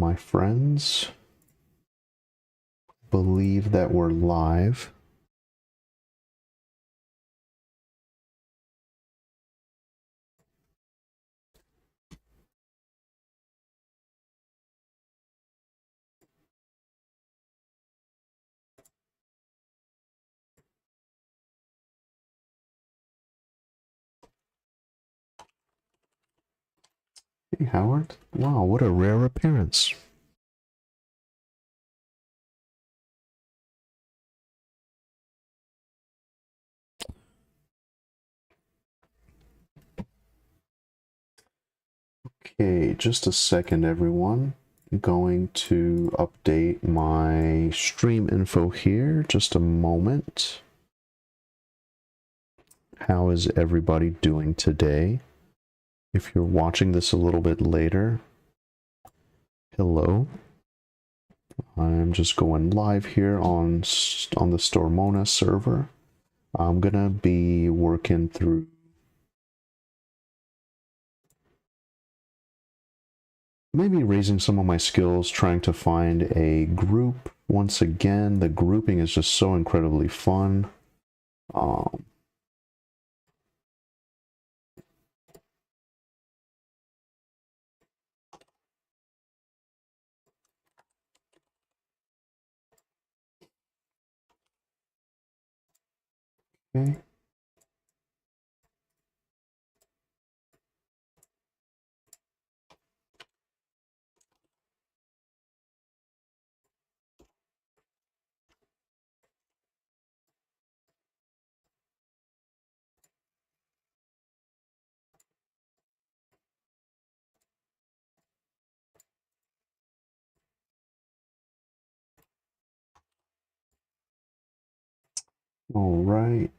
my friends. Believe that we're live. Hey, Howard. Wow, what a rare appearance. Okay, just a second, everyone. I'm going to update my stream info here. Just a moment. How is everybody doing today? If you're watching this a little bit later, hello. I'm just going live here on the Stormona server. I'm gonna be working through maybe raising some of my skills, trying to find a group. Once again, the grouping is just so incredibly fun. Okay. All right.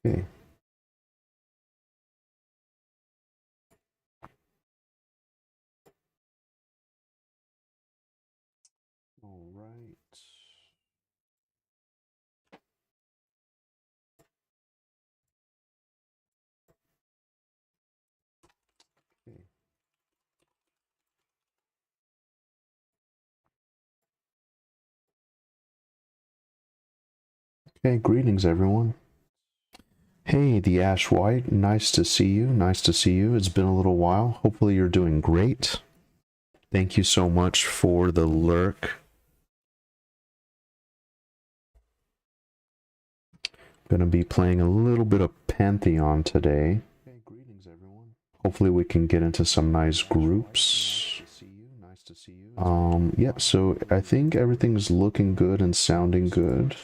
Okay. All right. Okay. Okay, greetings everyone. Hey, the Ash White, nice to see you. Nice to see you. It's been a little while. Hopefully you're doing great. Thank you so much for the lurk. Gonna be playing a little bit of Pantheon today. Okay, greetings everyone. Hopefully we can get into some nice groups. Yeah, so I think everything's looking good and sounding good.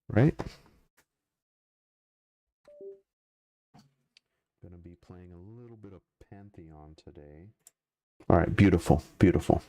Right? Gonna be playing a little bit of Pantheon today. All right, beautiful, beautiful.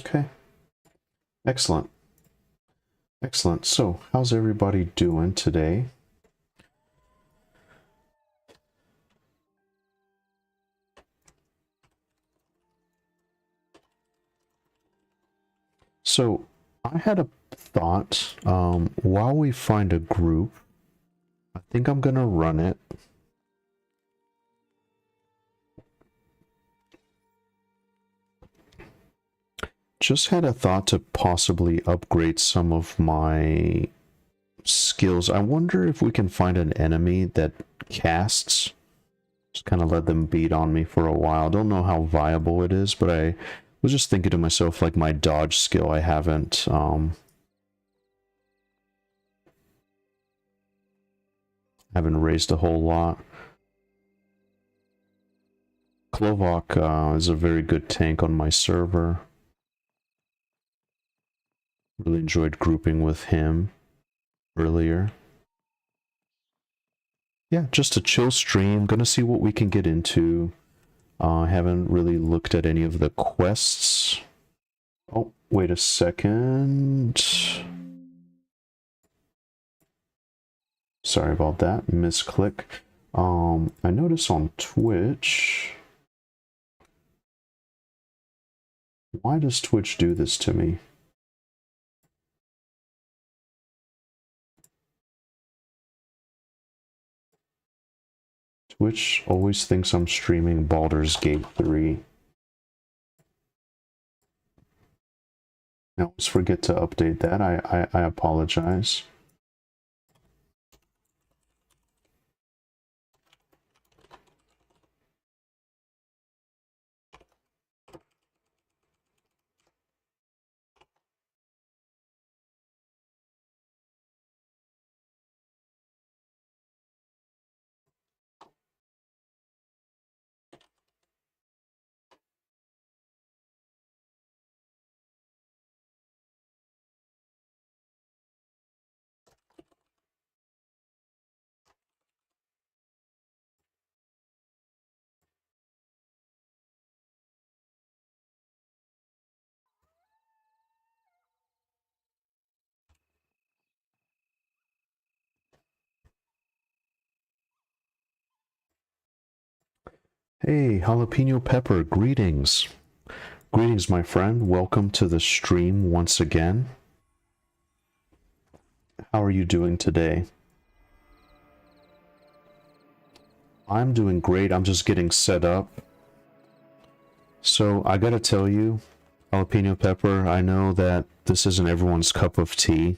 Okay. Excellent. Excellent. So, how's everybody doing today? So, I had a thought, while we find a group, I think I'm gonna run it. Just had a thought to possibly upgrade some of my skills. I wonder if we can find an enemy that casts. Just kind of let them beat on me for a while. Don't know how viable it is, but I was just thinking to myself, like my dodge skill, I haven't raised a whole lot. Klovak is a very good tank on my server. Really enjoyed grouping with him earlier. Yeah, just a chill stream. Gonna see what we can get into. I haven't really looked at any of the quests. Oh, wait a second. Sorry about that. Misclick. I notice on Twitch. Why does Twitch do this to me? Twitch always thinks I'm streaming Baldur's Gate 3. I always forget to update that. I apologize. Hey, Jalapeno Pepper, greetings. Greetings, my friend. Welcome to the stream once again. How are you doing today? I'm doing great. I'm just getting set up. So, I gotta tell you, Jalapeno Pepper, I know that this isn't everyone's cup of tea,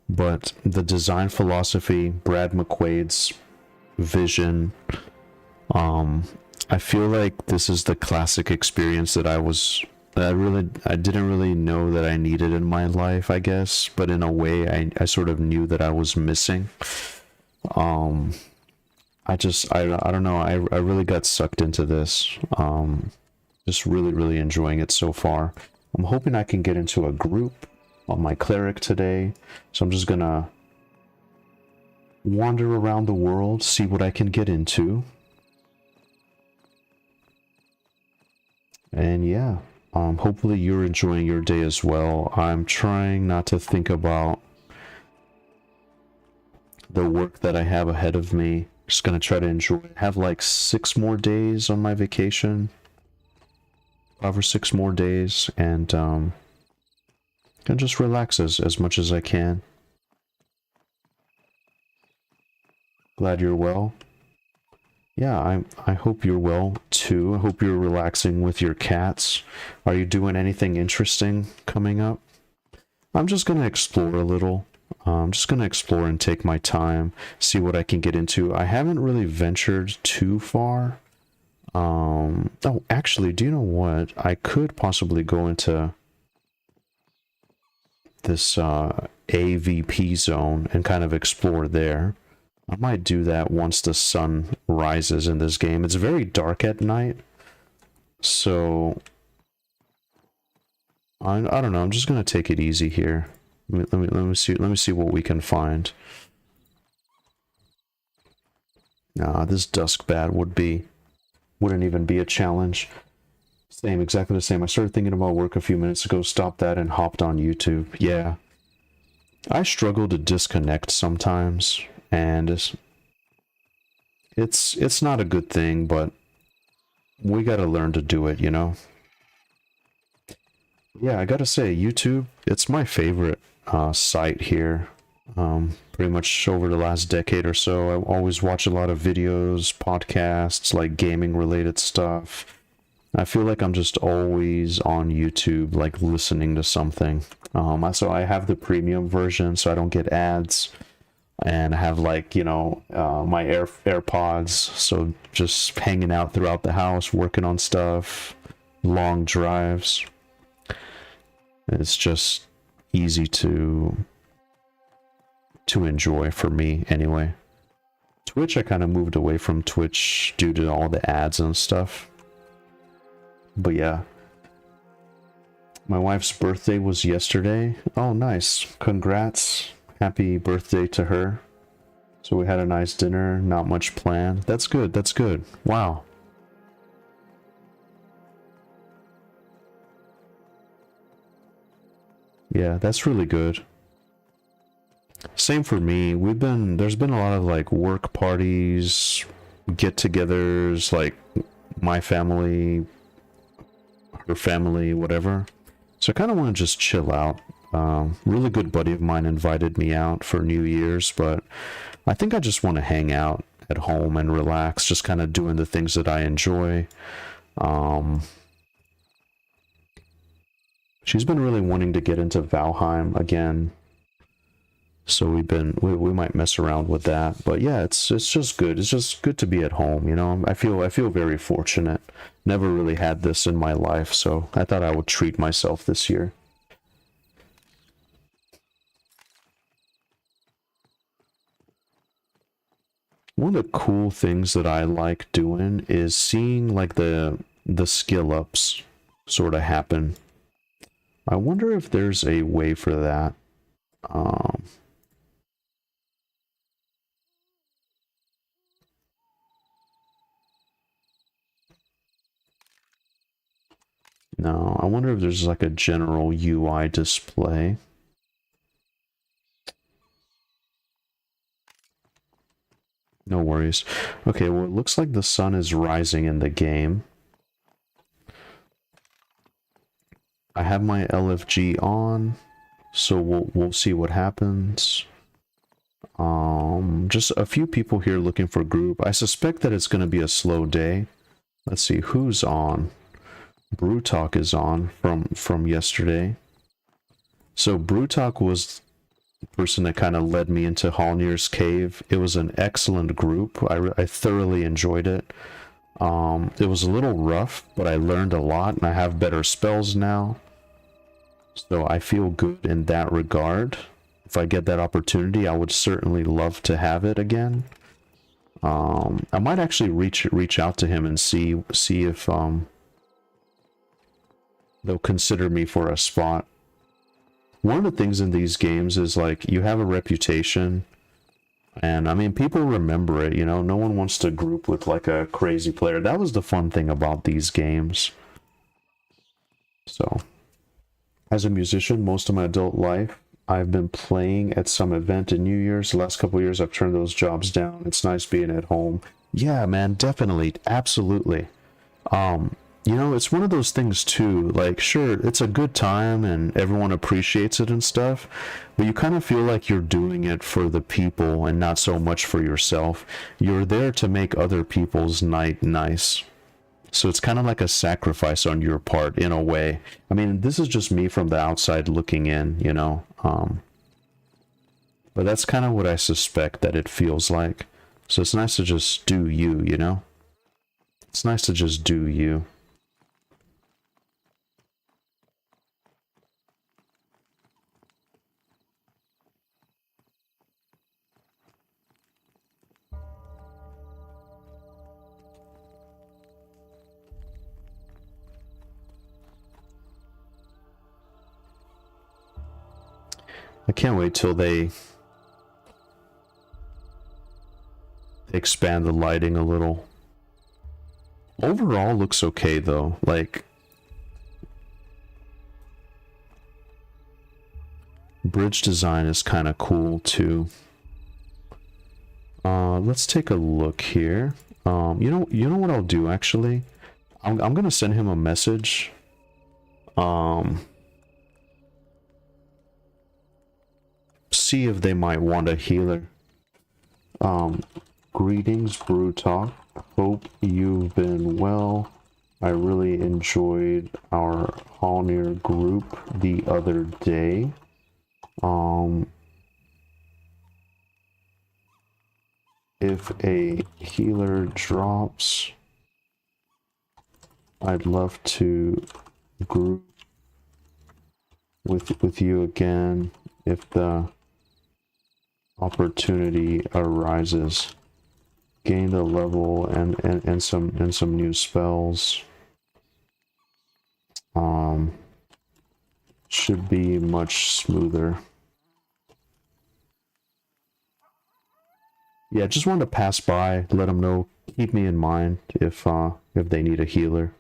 but the design philosophy, Brad McQuaid's vision, I feel like this is the classic experience that I didn't really know that I needed in my life, I guess, but in a way I sort of knew that I was missing. I don't know, I really got sucked into this. Just really enjoying it so far. I'm hoping I can get into a group on my Cleric today, so I'm just gonna wander around the world, see what I can get into. And yeah, hopefully you're enjoying your day as well. I'm trying not to think about the work that I have ahead of me. Just gonna try to enjoy. Have like 6 more days on my vacation. 5 or 6 more days, and can just relax as much as I can. Glad you're well. Yeah, I hope you're well too. I hope you're relaxing with your cats. Are you doing anything interesting coming up? I'm just gonna explore a little. I'm just gonna explore and take my time, see what I can get into. I haven't really ventured too far. Oh, actually, do you know what? I could possibly go into this AVP zone and kind of explore there. I might do that once the sun rises in this game. It's very dark at night, so I don't know. I'm just gonna take it easy here. Let me see what we can find. Nah, this dusk bat wouldn't even be a challenge. Same, exactly the same. I started thinking about work a few minutes ago, stopped that, and hopped on YouTube. Yeah, I struggle to disconnect sometimes, and it's not a good thing, but we gotta learn to do it, you know? Yeah, I gotta say, YouTube, it's my favorite site here. Pretty much over the last decade or so, I always watch a lot of videos, podcasts, like gaming related stuff. I feel like I'm just always on YouTube, like listening to something. So I have the premium version, so I don't get ads. And I have, like, you know, my AirPods, so just hanging out throughout the house, working on stuff, long drives. It's just easy to enjoy for me anyway. Twitch, I kind of moved away from Twitch due to all the ads and stuff. But yeah. My wife's birthday was yesterday. Oh, nice. Congrats. Happy birthday to her. So we had a nice dinner, not much planned. That's good, that's good. Wow. Yeah, that's really good. Same for me. There's been a lot of like work parties, get-togethers, like my family, her family, whatever. So I kind of want to just chill out. Really good buddy of mine invited me out for New Year's, but I think I just want to hang out at home and relax, just kind of doing the things that I enjoy. She's been really wanting to get into Valheim again, so we might mess around with that. But yeah, it's just good. It's just good to be at home, you know. I feel very fortunate. Never really had this in my life, so I thought I would treat myself this year. One of the cool things that I like doing is seeing like the skill ups sort of happen. I wonder if there's a way for that. No, I wonder if there's like a general UI display. No worries. Okay, well, it looks like the sun is rising in the game. I have my LFG on, so we'll see what happens. Just a few people here looking for group. I suspect that it's going to be a slow day. Let's see who's on. Brew Talk is on from yesterday. So Brew Talk was the person that kind of led me into Halnir's Cave. It was an excellent group. I thoroughly enjoyed it. It was a little rough, but I learned a lot, and I have better spells now. So I feel good in that regard. If I get that opportunity, I would certainly love to have it again. I might actually reach out to him and see if they'll consider me for a spot. One of the things in these games is like you have a reputation, and I mean people remember it, you know. No one wants to group with like a crazy player. That was the fun thing about these games. So as a musician, most of my adult life I've been playing at some event in New Year's. The last couple of years I've turned those jobs down. It's nice being at home. Yeah, man, definitely, absolutely. You know, it's one of those things too, like, sure, it's a good time and everyone appreciates it and stuff, but you kind of feel like you're doing it for the people and not so much for yourself. You're there to make other people's night nice. So it's kind of like a sacrifice on your part in a way. I mean, this is just me from the outside looking in, you know. But that's kind of what I suspect that it feels like. So it's nice to just do you, you know? It's nice to just do you. I can't wait till they expand the lighting a little. Overall looks okay though. Like bridge design is kind of cool too. Let's take a look here. You know what I'll do actually? I'm gonna send him a message. See if they might want a healer. Greetings, Brew Talk. Hope you've been well. I really enjoyed our Halnir group the other day. If a healer drops, I'd love to group with you again if the opportunity arises. Gain the level and some new spells. Should be much smoother. Yeah, just wanted to pass by, let them know, keep me in mind if they need a healer.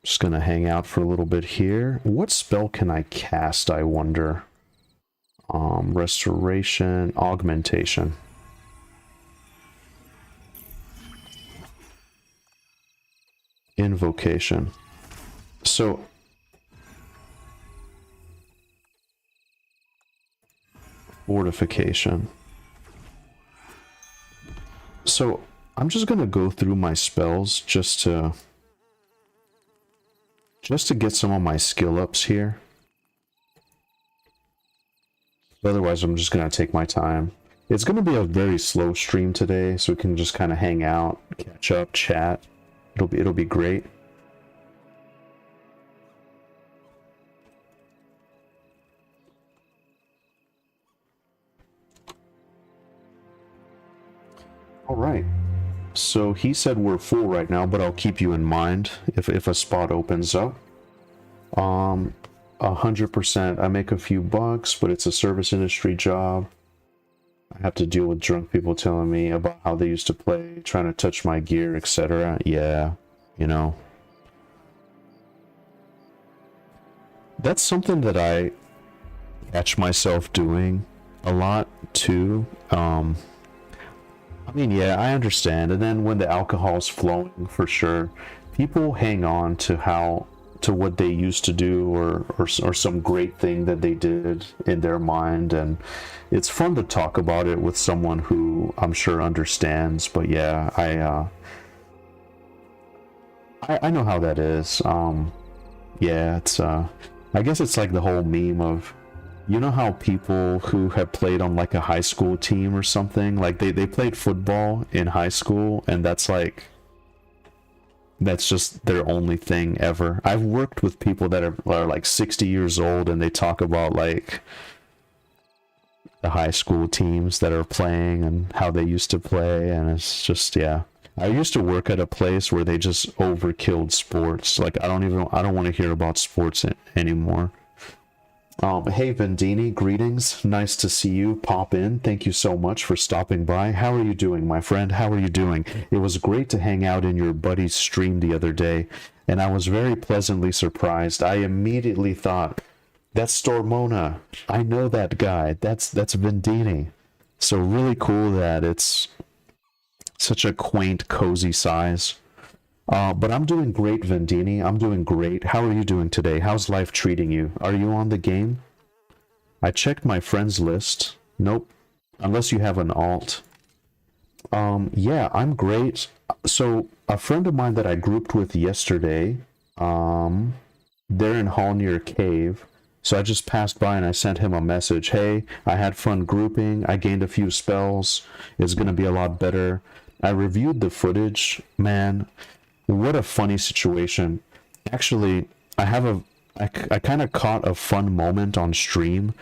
Just gonna hang out for a little bit here. What spell can I cast, I wonder? Restoration, augmentation. Invocation. So fortification. So I'm just gonna go through my spells just to get some of my skill ups here. Otherwise, I'm just gonna take my time. It's gonna be a very slow stream today, so we can just kind of hang out, catch up, chat. It'll be great. All right. So he said we're full right now, but I'll keep you in mind if a spot opens up. 100%. I make a few bucks, but it's a service industry job. I have to deal with drunk people telling me about how they used to play, trying to touch my gear, etc. Yeah, you know. That's something that I catch myself doing a lot too. I mean, yeah, I understand. And then when the alcohol's flowing, for sure, people hang on to what they used to do or some great thing that they did in their mind, and it's fun to talk about it with someone who I'm sure understands. But yeah, I know how that is. Yeah, it's I guess it's like the whole meme of, you know how people who have played on like a high school team or something, like they played football in high school, and that's just their only thing ever. I've worked with people that are like 60 years old, and they talk about like the high school teams that are playing and how they used to play, and it's just, yeah. I used to work at a place where they just overkilled sports. Like I don't want to hear about sports anymore. Hey Vendini, greetings. Nice to see you pop in. Thank you so much for stopping by. How are you doing, my friend? How are you doing? It was great to hang out in your buddy's stream the other day, and I was very pleasantly surprised. I immediately thought, that's Stormona. I know that guy. That's Vendini. So really cool that it's such a quaint, cozy size. But I'm doing great, Vendini. I'm doing great. How are you doing today? How's life treating you? Are you on the game? I checked my friends list. Nope. Unless you have an alt. Yeah, I'm great. So, a friend of mine that I grouped with yesterday, they're in Hallnir Cave. So I just passed by and I sent him a message. Hey, I had fun grouping. I gained a few spells. It's going to be a lot better. I reviewed the footage. Man, what a funny situation. Actually, I kind of caught a fun moment on stream,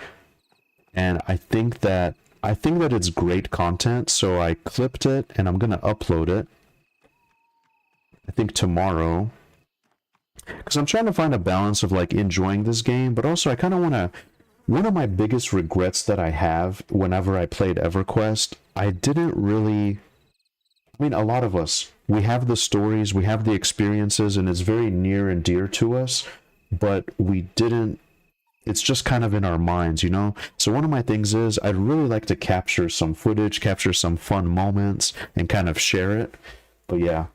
and I think that it's great content, so I clipped it and I'm gonna upload it, I think tomorrow, because I'm trying to find a balance of like enjoying this game, but also I kind of want to. One of my biggest regrets that I have whenever I played Everquest, I didn't really. I mean, a lot of us, we have the stories, we have the experiences, and it's very near and dear to us, but we didn't, it's just kind of in our minds, you know? So one of my things is, I'd really like to capture some footage, capture some fun moments, and kind of share it. But yeah,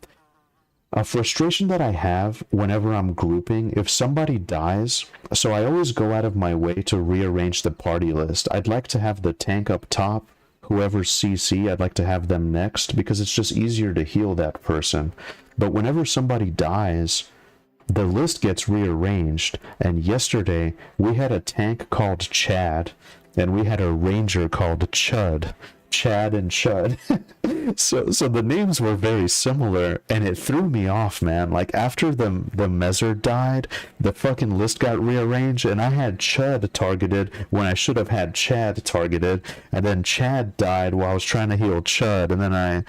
a frustration that I have whenever I'm grouping, if somebody dies, so I always go out of my way to rearrange the party list. I'd like to have the tank up top. Whoever's CC, I'd like to have them next, because it's just easier to heal that person. But whenever somebody dies, the list gets rearranged, and yesterday we had a tank called Chad, and we had a ranger called Chud. Chad and Chud. so the names were very similar, and it threw me off, man. Like after the Mezzer died, the fucking list got rearranged, and I had Chud targeted when I should have had Chad targeted, and then Chad died while I was trying to heal Chud, and then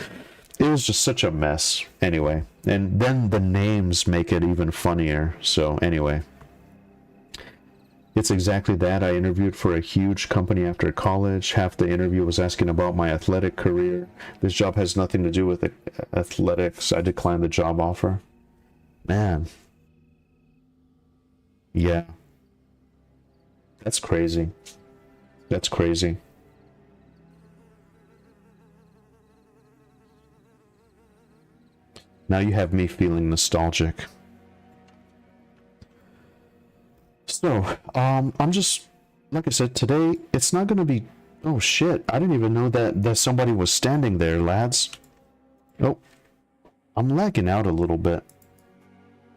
it was just such a mess. Anyway, and then the names make it even funnier. So anyway, it's exactly that. I interviewed for a huge company after college. Half the interview was asking about my athletic career. This job has nothing to do with athletics. I declined the job offer. Man. Yeah. That's crazy. That's crazy. Now you have me feeling nostalgic. So, I'm just, like I said, today, it's not gonna be, oh shit, I didn't even know that somebody was standing there, lads. Oh, I'm lagging out a little bit.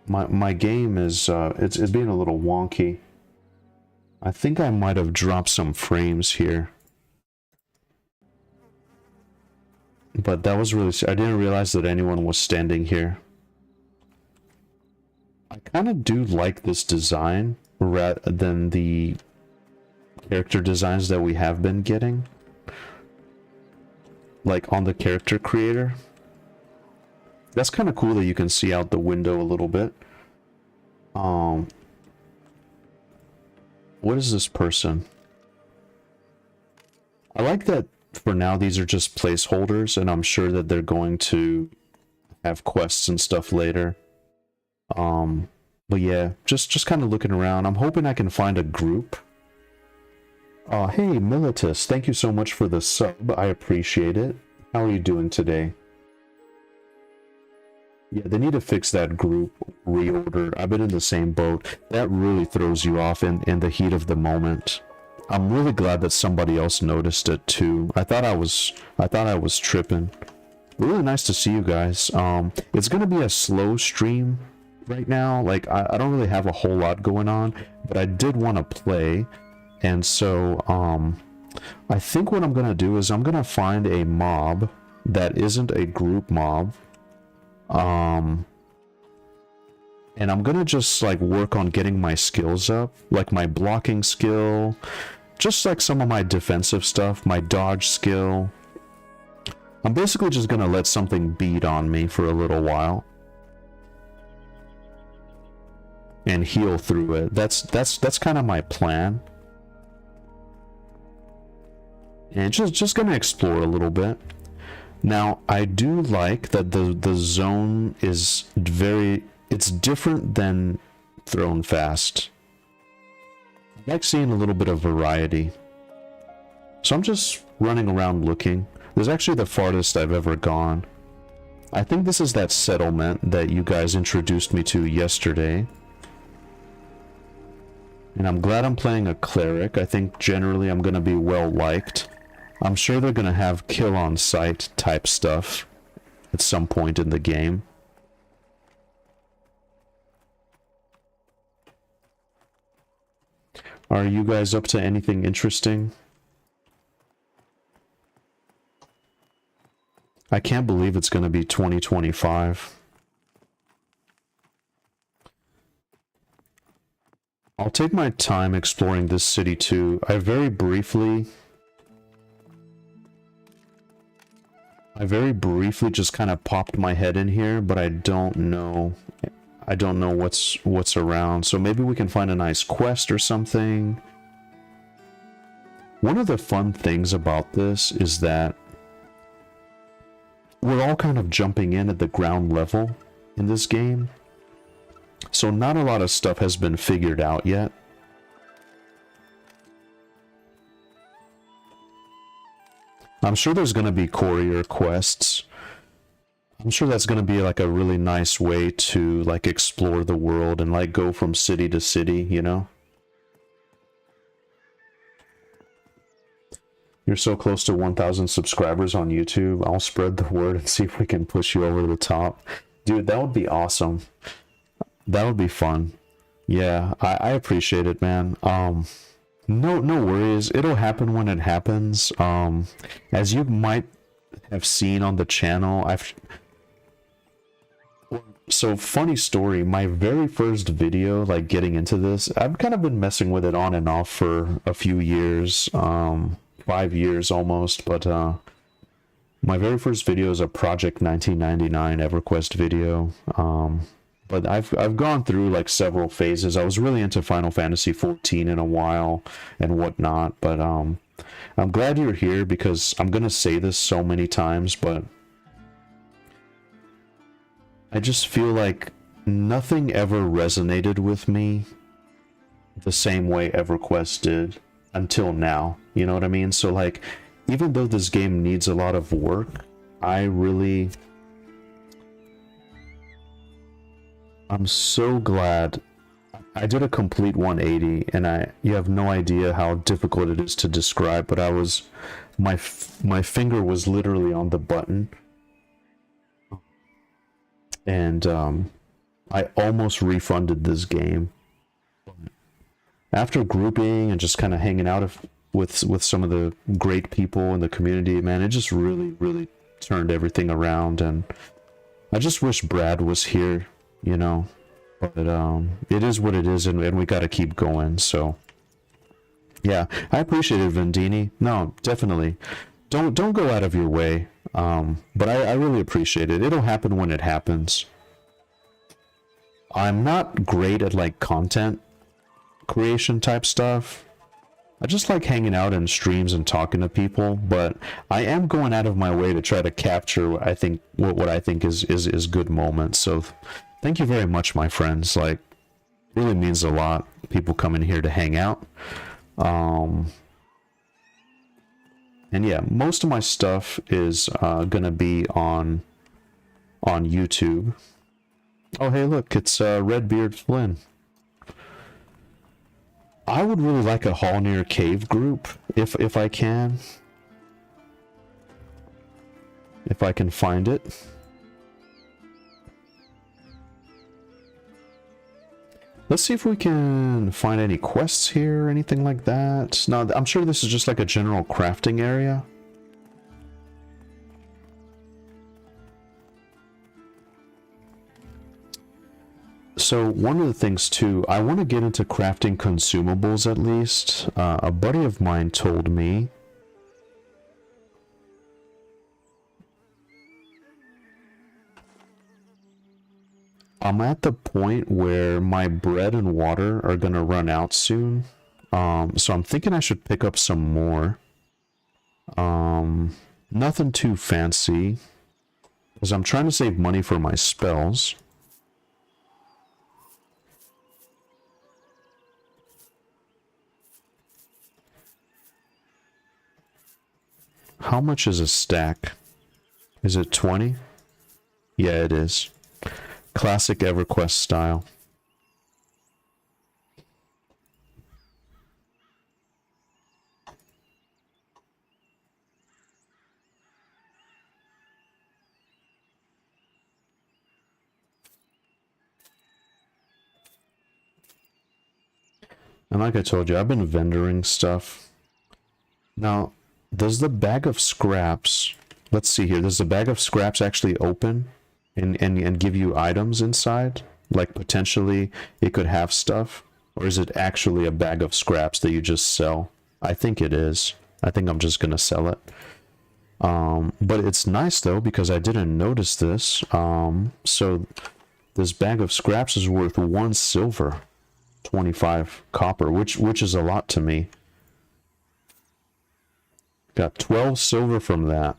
My game is, it's being a little wonky. I think I might have dropped some frames here. But that was really... I didn't realize that anyone was standing here. I kind of do like this design rather than the character designs that we have been getting. Like on the character creator. That's kind of cool that you can see out the window a little bit. What is this person? I like that for now these are just placeholders, and I'm sure that they're going to have quests and stuff later. But yeah, just kind of looking around. I'm hoping I can find a group. Hey, Militus, thank you so much for the sub. I appreciate it. How are you doing today? Yeah, they need to fix that group reorder. I've been in the same boat. That really throws you off in the heat of the moment. I'm really glad that somebody else noticed it too. I thought I was tripping. Really nice to see you guys. It's gonna be a slow stream right now. Like I don't really have a whole lot going on, but I did want to play, and so I think what I'm gonna do is I'm gonna find a mob that isn't a group mob. And I'm gonna just like work on getting my skills up, like my blocking skill, just like some of my defensive stuff, my dodge skill. I'm basically just gonna let something beat on me for a little while and heal through it. That's kind of my plan. And just gonna explore a little bit. Now, I do like that the zone is it's different than Thrown Fast. I like seeing a little bit of variety. So I'm just running around looking. This is actually the farthest I've ever gone. I think this is that settlement that you guys introduced me to yesterday. And I'm glad I'm playing a Cleric. I think generally I'm going to be well liked. I'm sure they're going to have kill on sight type stuff at some point in the game. Are you guys up to anything interesting? I can't believe it's going to be 2025. I'll take my time exploring this city too. I very briefly just kind of popped my head in here, but I don't know what's around. So maybe we can find a nice quest or something. One of the fun things about this is that we're all kind of jumping in at the ground level in this game. So not a lot of stuff has been figured out yet. I'm sure there's going to be courier quests. I'm sure that's going to be like a really nice way to like explore the world and like go from city to city, you know? You're so close to 1,000 subscribers on YouTube. I'll spread the word and see if we can push you over the top. Dude, that would be awesome. That would be fun. Yeah, I appreciate it, man. No worries. It'll happen when it happens. As you might have seen on the channel, so funny story, my very first video, like getting into this, I've kind of been messing with it on and off for a few years, 5 years almost, but My very first video is a Project 1999 Everquest video. But I've gone through like several phases. I was really into Final Fantasy 14 in a while and whatnot, but I'm glad you're here because I'm gonna say this so many times, but I just feel like nothing ever resonated with me the same way EverQuest did until now. You know what I mean? So like, even though this game needs a lot of work, I'm so glad I did a complete 180, and you have no idea how difficult it is to describe, but my finger was literally on the button, and I almost refunded this game. After grouping and just kind of hanging out with some of the great people in the community, man, it just really turned everything around, and I just wish Brad was here, you know, but it is what it is, and we got to keep going. So yeah, I appreciate it, Vendini. No, definitely don't go out of your way, but I really appreciate it. It'll happen when it happens. I'm not great at like content creation type stuff. I just like hanging out in streams and talking to people, but I am going out of my way to try to capture what I think is good moments. So thank you very much, my friends. Like, really means a lot. People coming here to hang out. And yeah, most of my stuff is gonna be on YouTube. Oh hey, look, it's Redbeard Flynn. I would really like a Hallnir Cave group, if I can. If I can find it. Let's see if we can find any quests here or anything like that. No, I'm sure this is just like a general crafting area. So one of the things too, I want to get into crafting consumables at least. A buddy of mine told me I'm at the point where my bread and water are gonna run out soon. So I'm thinking I should pick up some more. Nothing too fancy, because I'm trying to save money for my spells. How much is a stack? Is it 20? Yeah, it is. Classic EverQuest style. And like I told you, I've been vendoring stuff. Now, does the bag of scraps, let's see here, does the bag of scraps actually open and give you items inside? Like potentially it could have stuff? Or is it actually a bag of scraps that you just sell? I think it is. I think I'm just gonna sell it. But it's nice though, because I didn't notice this. So this bag of scraps is worth 1 silver, 25 copper, which is a lot to me. Got 12 silver from that.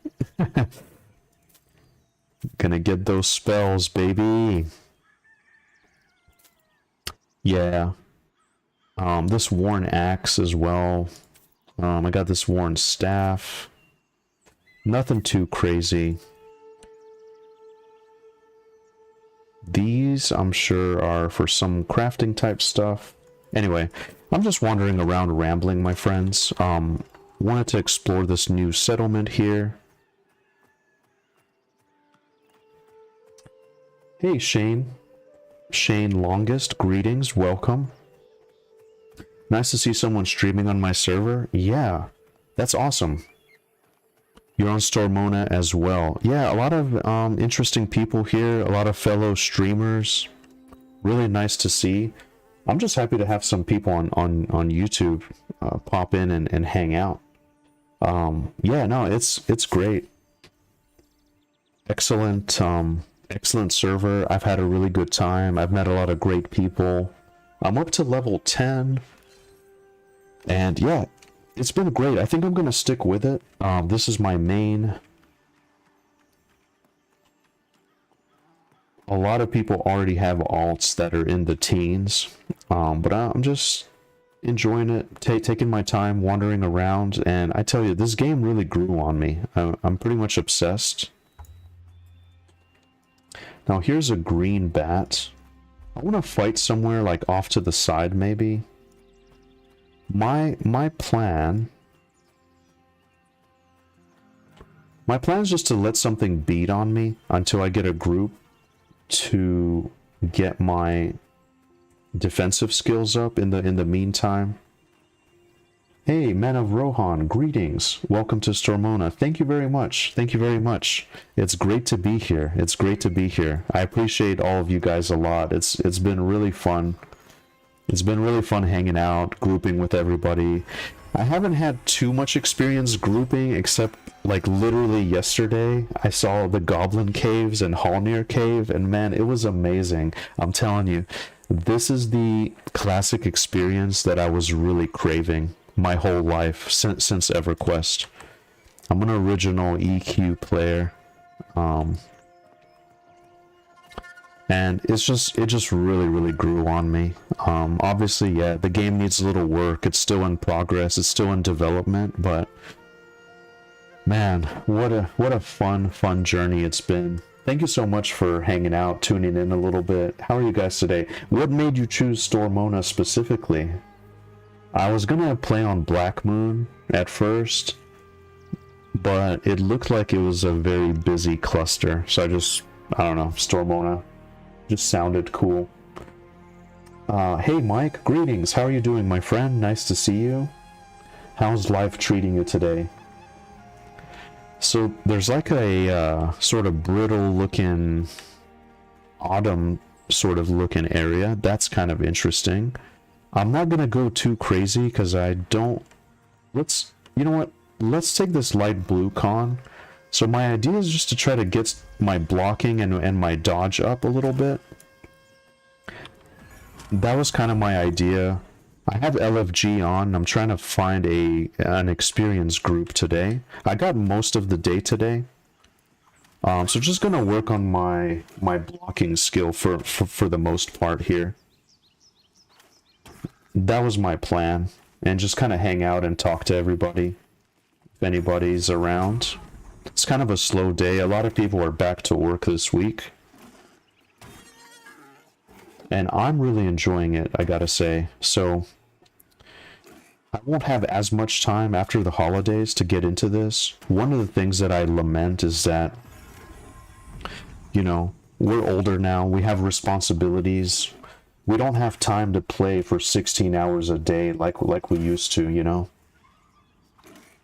Gonna get those spells, baby. Yeah. This worn axe as well. I got this worn staff. Nothing too crazy. These, I'm sure, are for some crafting type stuff. Anyway, I'm just wandering around rambling, my friends. Wanted to explore this new settlement here. Hey, Shane. Shane Longest, greetings, welcome. Nice to see someone streaming on my server. Yeah, that's awesome. You're on Stormona as well. Yeah, a lot of interesting people here, a lot of fellow streamers. Really nice to see. I'm just happy to have some people on YouTube pop in and hang out. Yeah, no, it's great. excellent, excellent server. I've had a really good time. I've met a lot of great people. I'm up to level 10. And yeah, it's been great. I think I'm going to stick with it. This is my main. A lot of people already have alts that are in the teens. But I'm just enjoying it, taking my time, wandering around. And I tell you, this game really grew on me. I'm pretty much obsessed. Now here's a green bat. I want to fight somewhere like off to the side maybe. My plan is just to let something beat on me until I get a group to get my defensive skills up in the meantime. Hey, Men of Rohan, greetings. Welcome to Stormona. Thank you very much. Thank you very much. It's great to be here. It's great to be here. I appreciate all of you guys a lot. It's been really fun. It's been really fun hanging out, grouping with everybody. I haven't had too much experience grouping, except like literally yesterday I saw the Goblin Caves and Hallnir Cave, and man, it was amazing. I'm telling you, this is the classic experience that I was really craving my whole life since EverQuest. I'm an original EQ player, and it just really grew on me. Obviously, yeah, the game needs a little work. It's still in progress. It's still in development, but man, what a fun journey it's been. Thank you so much for hanging out, tuning in a little bit. How are you guys today? What made you choose Stormona specifically? I was gonna play on Black Moon at first, but it looked like it was a very busy cluster, so I don't know, Stormona just sounded cool. Hey Mike, greetings. How are you doing, my friend? Nice to see you. How's life treating you today? So there's like a sort of brittle looking autumn sort of looking area. That's kind of interesting. I'm not gonna go too crazy because I don't. You know what? Let's take this light blue con. So my idea is just to try to get my blocking and my dodge up a little bit. That was kind of my idea. I have LFG on. I'm trying to find an experienced group today. I got most of the day today. So just gonna work on my blocking skill for the most part here. That was my plan, and just kind of hang out and talk to everybody if anybody's around. It's kind of a slow day. A lot of people are back to work this week, and I'm really enjoying it, I gotta say. So I won't have as much time after the holidays to get into this. One of the things that I lament is that, you know, we're older now, we have responsibilities. We don't have time to play for 16 hours a day like we used to, you know.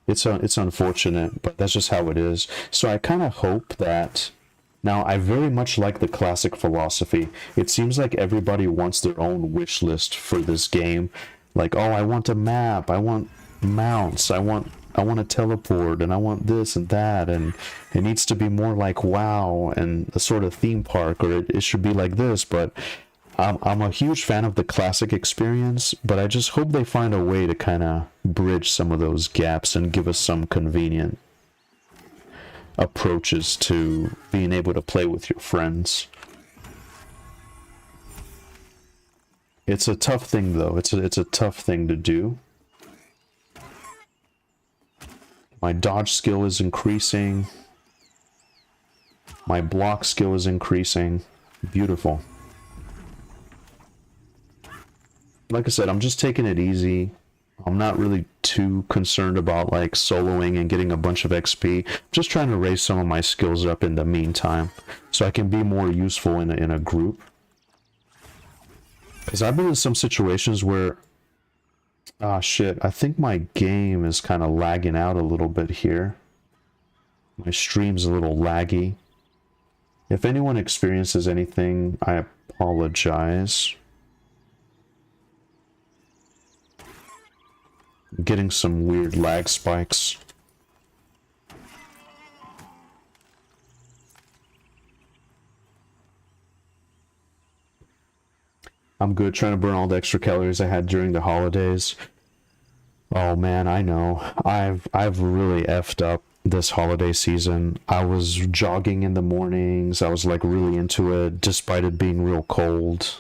It's unfortunate, but that's just how it is. So I kind of hope that... Now, I very much like the classic philosophy. It seems like everybody wants their own wish list for this game. Like, oh, I want a map, I want mounts, I want to teleport, and I want this and that, and it needs to be more like WoW and a sort of theme park, or it should be like this, but... I'm a huge fan of the classic experience, but I just hope they find a way to kind of bridge some of those gaps and give us some convenient approaches to being able to play with your friends. It's a tough thing, though. It's a tough thing to do. My dodge skill is increasing. My block skill is increasing. Beautiful. Like I said, I'm just taking it easy. I'm not really too concerned about like soloing and getting a bunch of XP. Just trying to raise some of my skills up in the meantime, so I can be more useful in a group. Because I've been in some situations where, ah shit, I think my game is kind of lagging out a little bit here. My stream's a little laggy. If anyone experiences anything, I apologize. Getting some weird lag spikes. I'm good, trying to burn all the extra calories I had during the holidays. Oh man, I know. I've really effed up this holiday season. I was jogging in the mornings. I was like really into it despite it being real cold.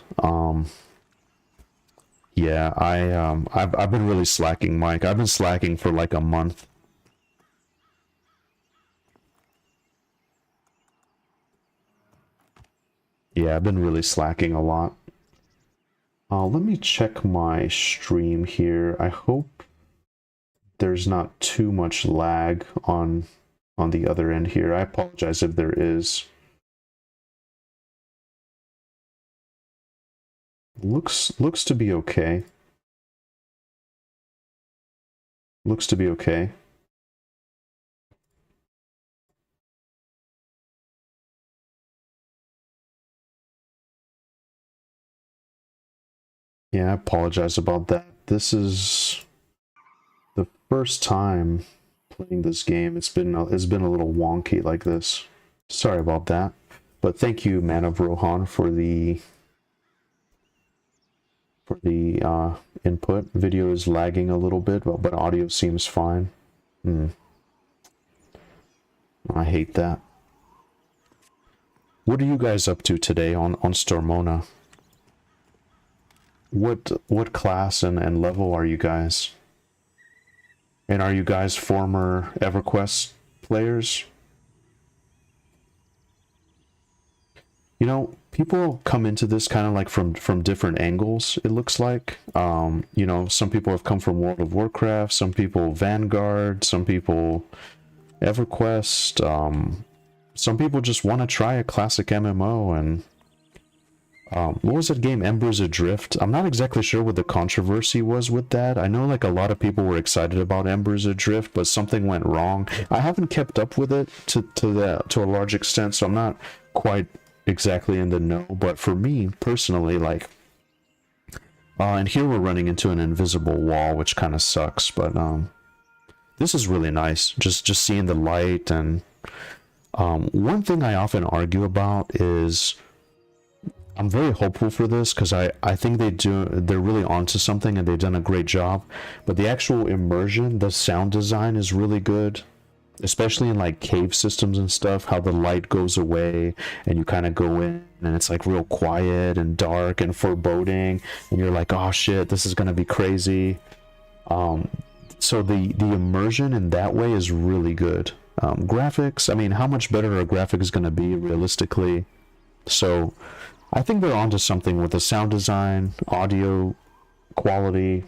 Yeah, I've been really slacking, Mike. I've been slacking for like a month. Yeah, I've been really slacking a lot. Let me check my stream here. I hope there's not too much lag on the other end here. I apologize if there is. Looks to be okay. Looks to be okay. Yeah, I apologize about that. This is the first time playing this game. It's been a little wonky like this. Sorry about that. But thank you, Man of Rohan, for the input. Video is lagging a little bit, but audio seems fine. I hate that. What are you guys up to today on Stormona? What class and level are you guys? And are you guys former Everquest players? You know, people come into this kind of like from different angles, it looks like. You know, some people have come from World of Warcraft, some people Vanguard, some people Everquest, some people just want to try a classic MMO. And what was that game, Embers Adrift? I'm not exactly sure what the controversy was with that. I know like a lot of people were excited about Embers Adrift, but something went wrong. I haven't kept up with it to a large extent, so I'm not quite exactly in the know. But for me personally, like, and here we're running into an invisible wall, which kind of sucks. But this is really nice. Just seeing the light. And one thing I often argue about is, I'm very hopeful for this because I think they're really onto something and they've done a great job. But the actual immersion, the sound design is really good, especially in like cave systems and stuff, how the light goes away and you kind of go in and it's like real quiet and dark and foreboding and you're like, oh shit, this is gonna be crazy. So the immersion in that way is really good. Graphics, I mean, how much better are graphics gonna be realistically? So I think they're onto something with the sound design, audio quality.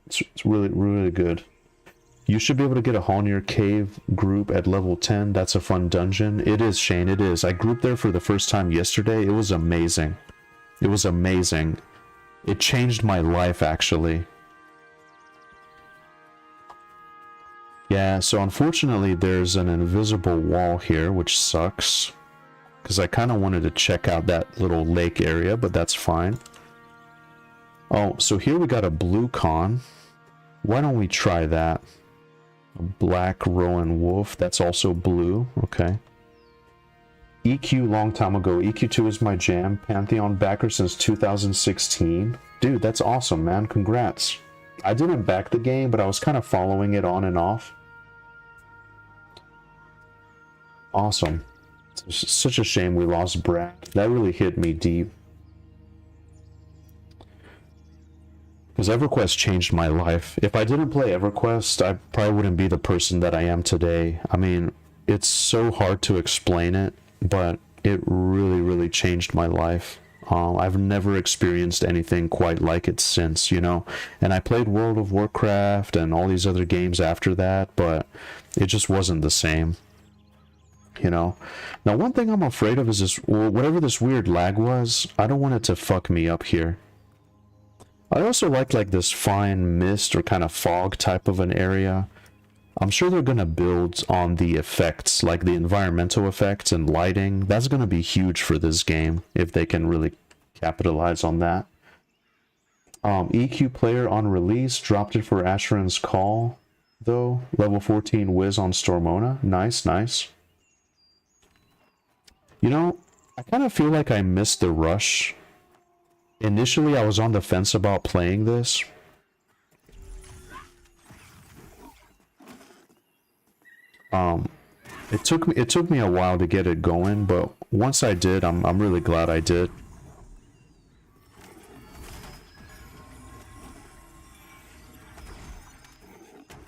It's really, really good. You should be able to get a Hallnir Cave group at level 10. That's a fun dungeon. It is, Shane, it is. I grouped there for the first time yesterday. It was amazing. It was amazing. It changed my life, actually. Yeah, so unfortunately there's an invisible wall here, which sucks. Because I kind of wanted to check out that little lake area, but that's fine. Oh, so here we got a blue con. Why don't we try that? A black Rowan wolf, that's also blue. Okay. EQ long time ago. EQ2 is my jam. Pantheon backer since 2016. Dude, that's awesome, man. Congrats. I didn't back the game, but I was kind of following it on and off. Awesome. It's such a shame we lost Brad. That really hit me deep. Because EverQuest changed my life. If I didn't play EverQuest, I probably wouldn't be the person that I am today. I mean, it's so hard to explain it, but it really, really changed my life. I've never experienced anything quite like it since, you know. And I played World of Warcraft and all these other games after that, but it just wasn't the same. You know, now one thing I'm afraid of is this, well, whatever this weird lag was, I don't want it to fuck me up here. I also like this fine mist or kind of fog type of an area. I'm sure they're gonna build on the effects, like the environmental effects and lighting. That's gonna be huge for this game if they can really capitalize on that. EQ player on release, dropped it for Asheron's Call though. Level 14 Wiz on Stormona. Nice, nice. You know, I kind of feel like I missed the rush Initially, I was on the fence about playing this. It took me a while to get it going, but once I did, I'm really glad I did.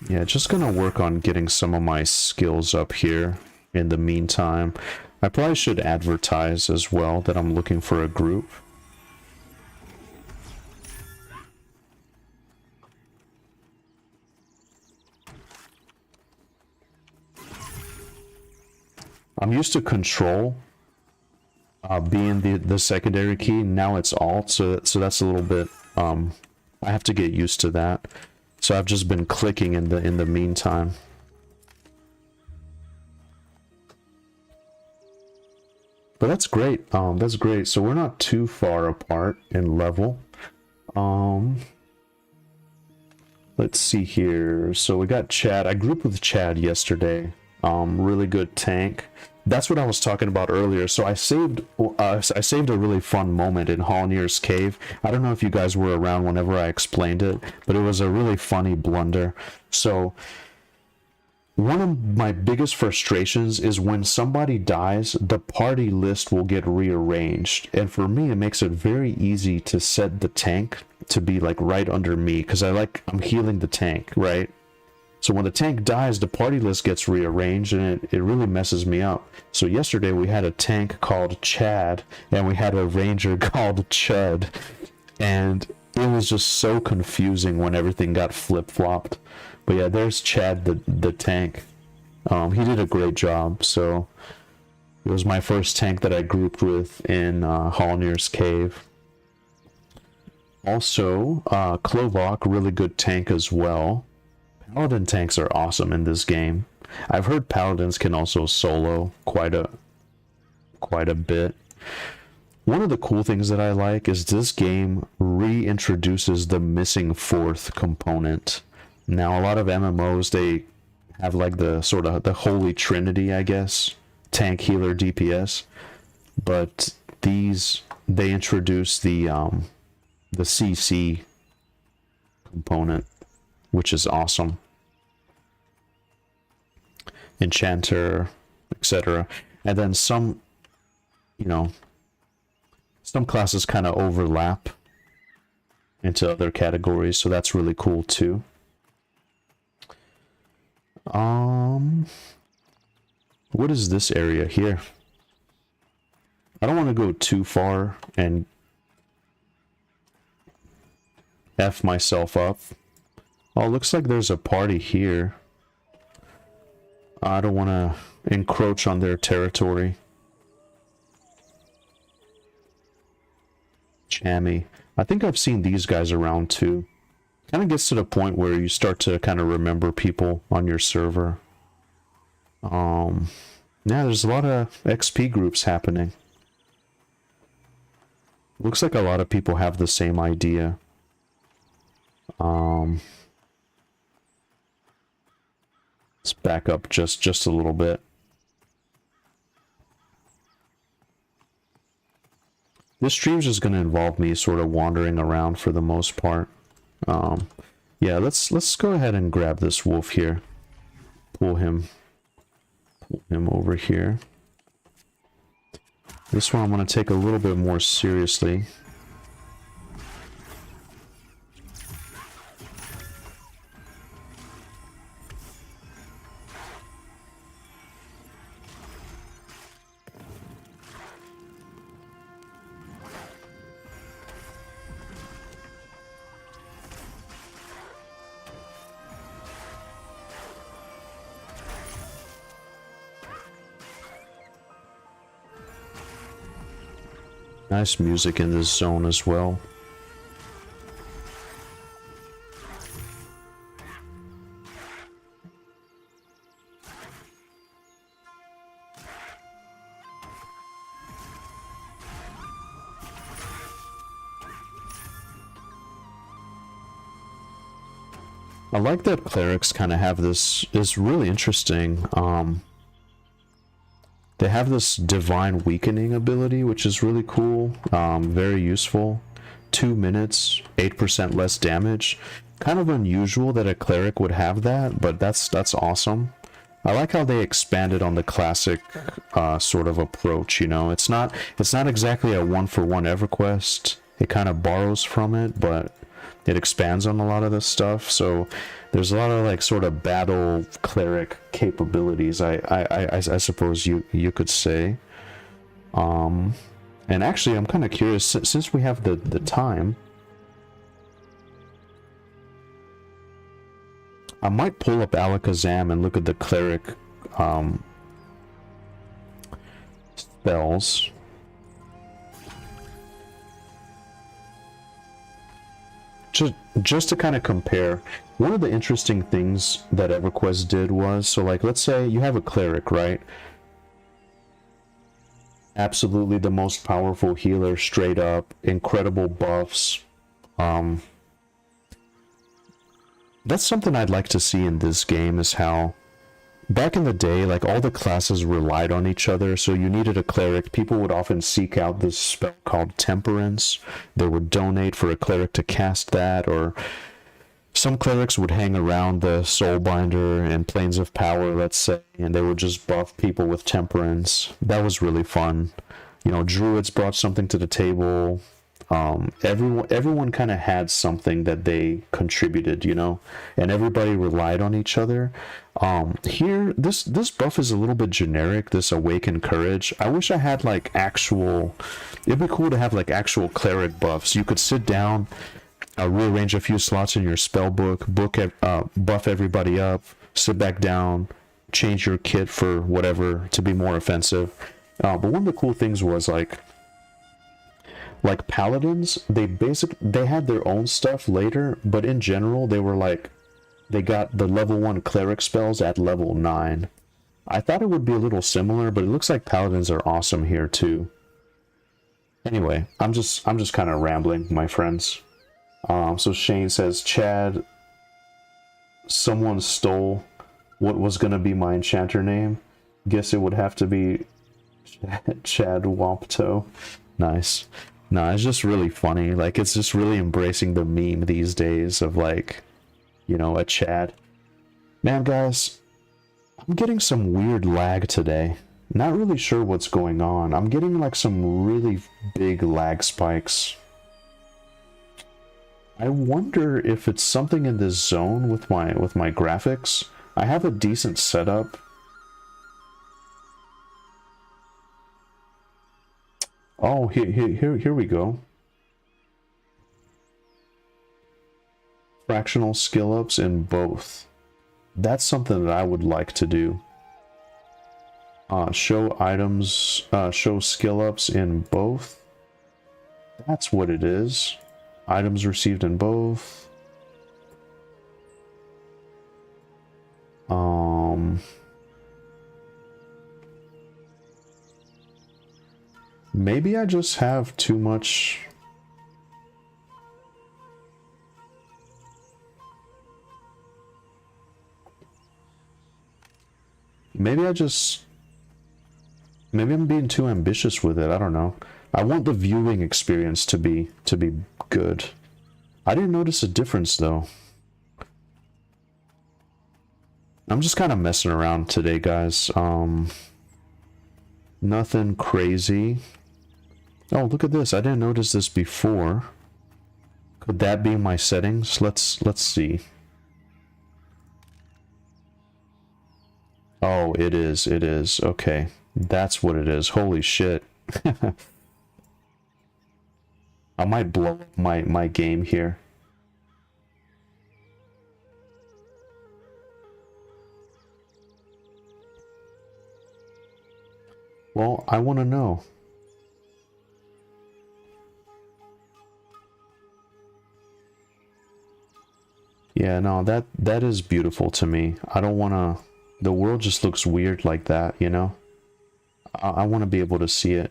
Yeah, just gonna work on getting some of my skills up here in the meantime. I probably should advertise as well that I'm looking for a group. I'm used to control being the secondary key. Now it's alt, so that's a little bit I have to get used to that. So I've just been clicking in the meantime. But that's great. That's great. So we're not too far apart in level. Let's see here. So we got Chad. I grouped with Chad yesterday. Really good tank. That's what I was talking about earlier. So I saved a really fun moment in Hallnir's Cave. I don't know if you guys were around whenever I explained it, but it was a really funny blunder. So one of my biggest frustrations is when somebody dies, the party list will get rearranged. And for me, it makes it very easy to set the tank to be like right under me, because I'm healing the tank, right? So when the tank dies, the party list gets rearranged, and it really messes me up. So yesterday we had a tank called Chad, and we had a ranger called Chud. And it was just so confusing when everything got flip-flopped. But yeah, there's Chad, the tank. He did a great job. So it was my first tank that I grouped with in Hallnir's Cave. Also, Klovok, really good tank as well. Paladin tanks are awesome in this game. I've heard paladins can also solo quite a bit. One of the cool things that I like is this game reintroduces the missing fourth component. Now, a lot of MMOs, they have like the sort of the holy trinity, I guess, tank, healer, DPS, but they introduce the CC component, which is awesome. Enchanter, etc. And then some classes kind of overlap into other categories, so that's really cool too. What is this area here? I don't want to go too far and F myself up. Oh, looks like there's a party here. I don't want to encroach on their territory. Chammy. I think I've seen these guys around too. Kind of gets to the point where you start to kind of remember people on your server. Yeah, there's a lot of XP groups happening. Looks like a lot of people have the same idea. Let's back up just a little bit. This stream's just going to involve me sort of wandering around for the most part. Yeah, let's go ahead and grab this wolf here. Pull him over here. This one I'm going to take a little bit more seriously. Nice music in this zone as well. I like that clerics kind of have this, is really interesting. They have this divine weakening ability, which is really cool, very useful. 2 minutes, 8% less damage. Kind of unusual that a cleric would have that, but that's awesome. I like how they expanded on the classic sort of approach, you know. It's not exactly a one-for-one Everquest. It kind of borrows from it, but it expands on a lot of this stuff. So there's a lot of like sort of battle cleric capabilities, I suppose you could say. And actually, I'm kind of curious, since we have the time, I might pull up Alakazam and look at the cleric spells. Just to kind of compare. One of the interesting things that EverQuest did was, so like, let's say you have a cleric, right? Absolutely the most powerful healer, straight up, incredible buffs. That's something I'd like to see in this game, is how back in the day, like, all the classes relied on each other, so you needed a cleric. People would often seek out this spell called Temperance. They would donate for a cleric to cast that, or some clerics would hang around the Soulbinder and Plains of Power, let's say, and they would just buff people with Temperance. That was really fun. You know, druids brought something to the table. Everyone kind of had something that they contributed, you know, and everybody relied on each other. Here, this buff is a little bit generic, this Awaken Courage. I wish I had like actual, it'd be cool to have like actual cleric buffs. You could sit down, rearrange a few slots in your spell book, buff everybody up, sit back down, change your kit for whatever to be more offensive. But one of the cool things was like paladins, they had their own stuff later, but in general they were like, they got the level 1 cleric spells at level 9. I thought it would be a little similar, but it looks like paladins are awesome here too. Anyway, I'm just kind of rambling, my friends. So Shane says, Chad, someone stole what was gonna be my enchanter name. Guess it would have to be Chad Wampto. Nice. No, it's just really funny. Like, it's just really embracing the meme these days of, like, you know, a Chad. Man, guys, I'm getting some weird lag today. Not really sure what's going on. I'm getting, like, some really big lag spikes. I wonder if it's something in this zone with my graphics. I have a decent setup. Oh, here we go. Fractional skill ups in both. That's something that I would like to do. Show items, show skill ups in both. That's what it is. Items received in both. Maybe I just have too much. Maybe I'm being too ambitious with it. I don't know. I want the viewing experience to be good. I didn't notice a difference though. I'm just kind of messing around today, guys. Nothing crazy. Oh, look at this. I didn't notice this before. Could that be my settings? Let's see. Oh, it is. It is. Okay. That's what it is. Holy shit. I might blow up my game here. Well, I want to know. Yeah, no, that is beautiful to me. I don't want to... The world just looks weird like that, you know? I want to be able to see it.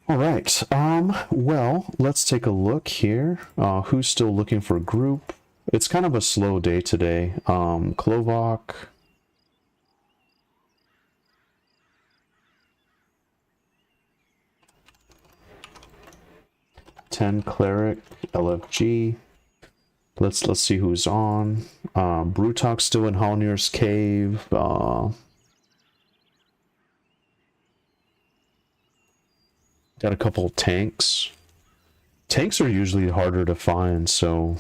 Alright, well, let's take a look here. Who's still looking for a group? It's kind of a slow day today. Klovak... 10 Cleric, LFG. Let's see who's on. Brutalk's still in Halnir's Cave. Got a couple tanks. Tanks are usually harder to find, so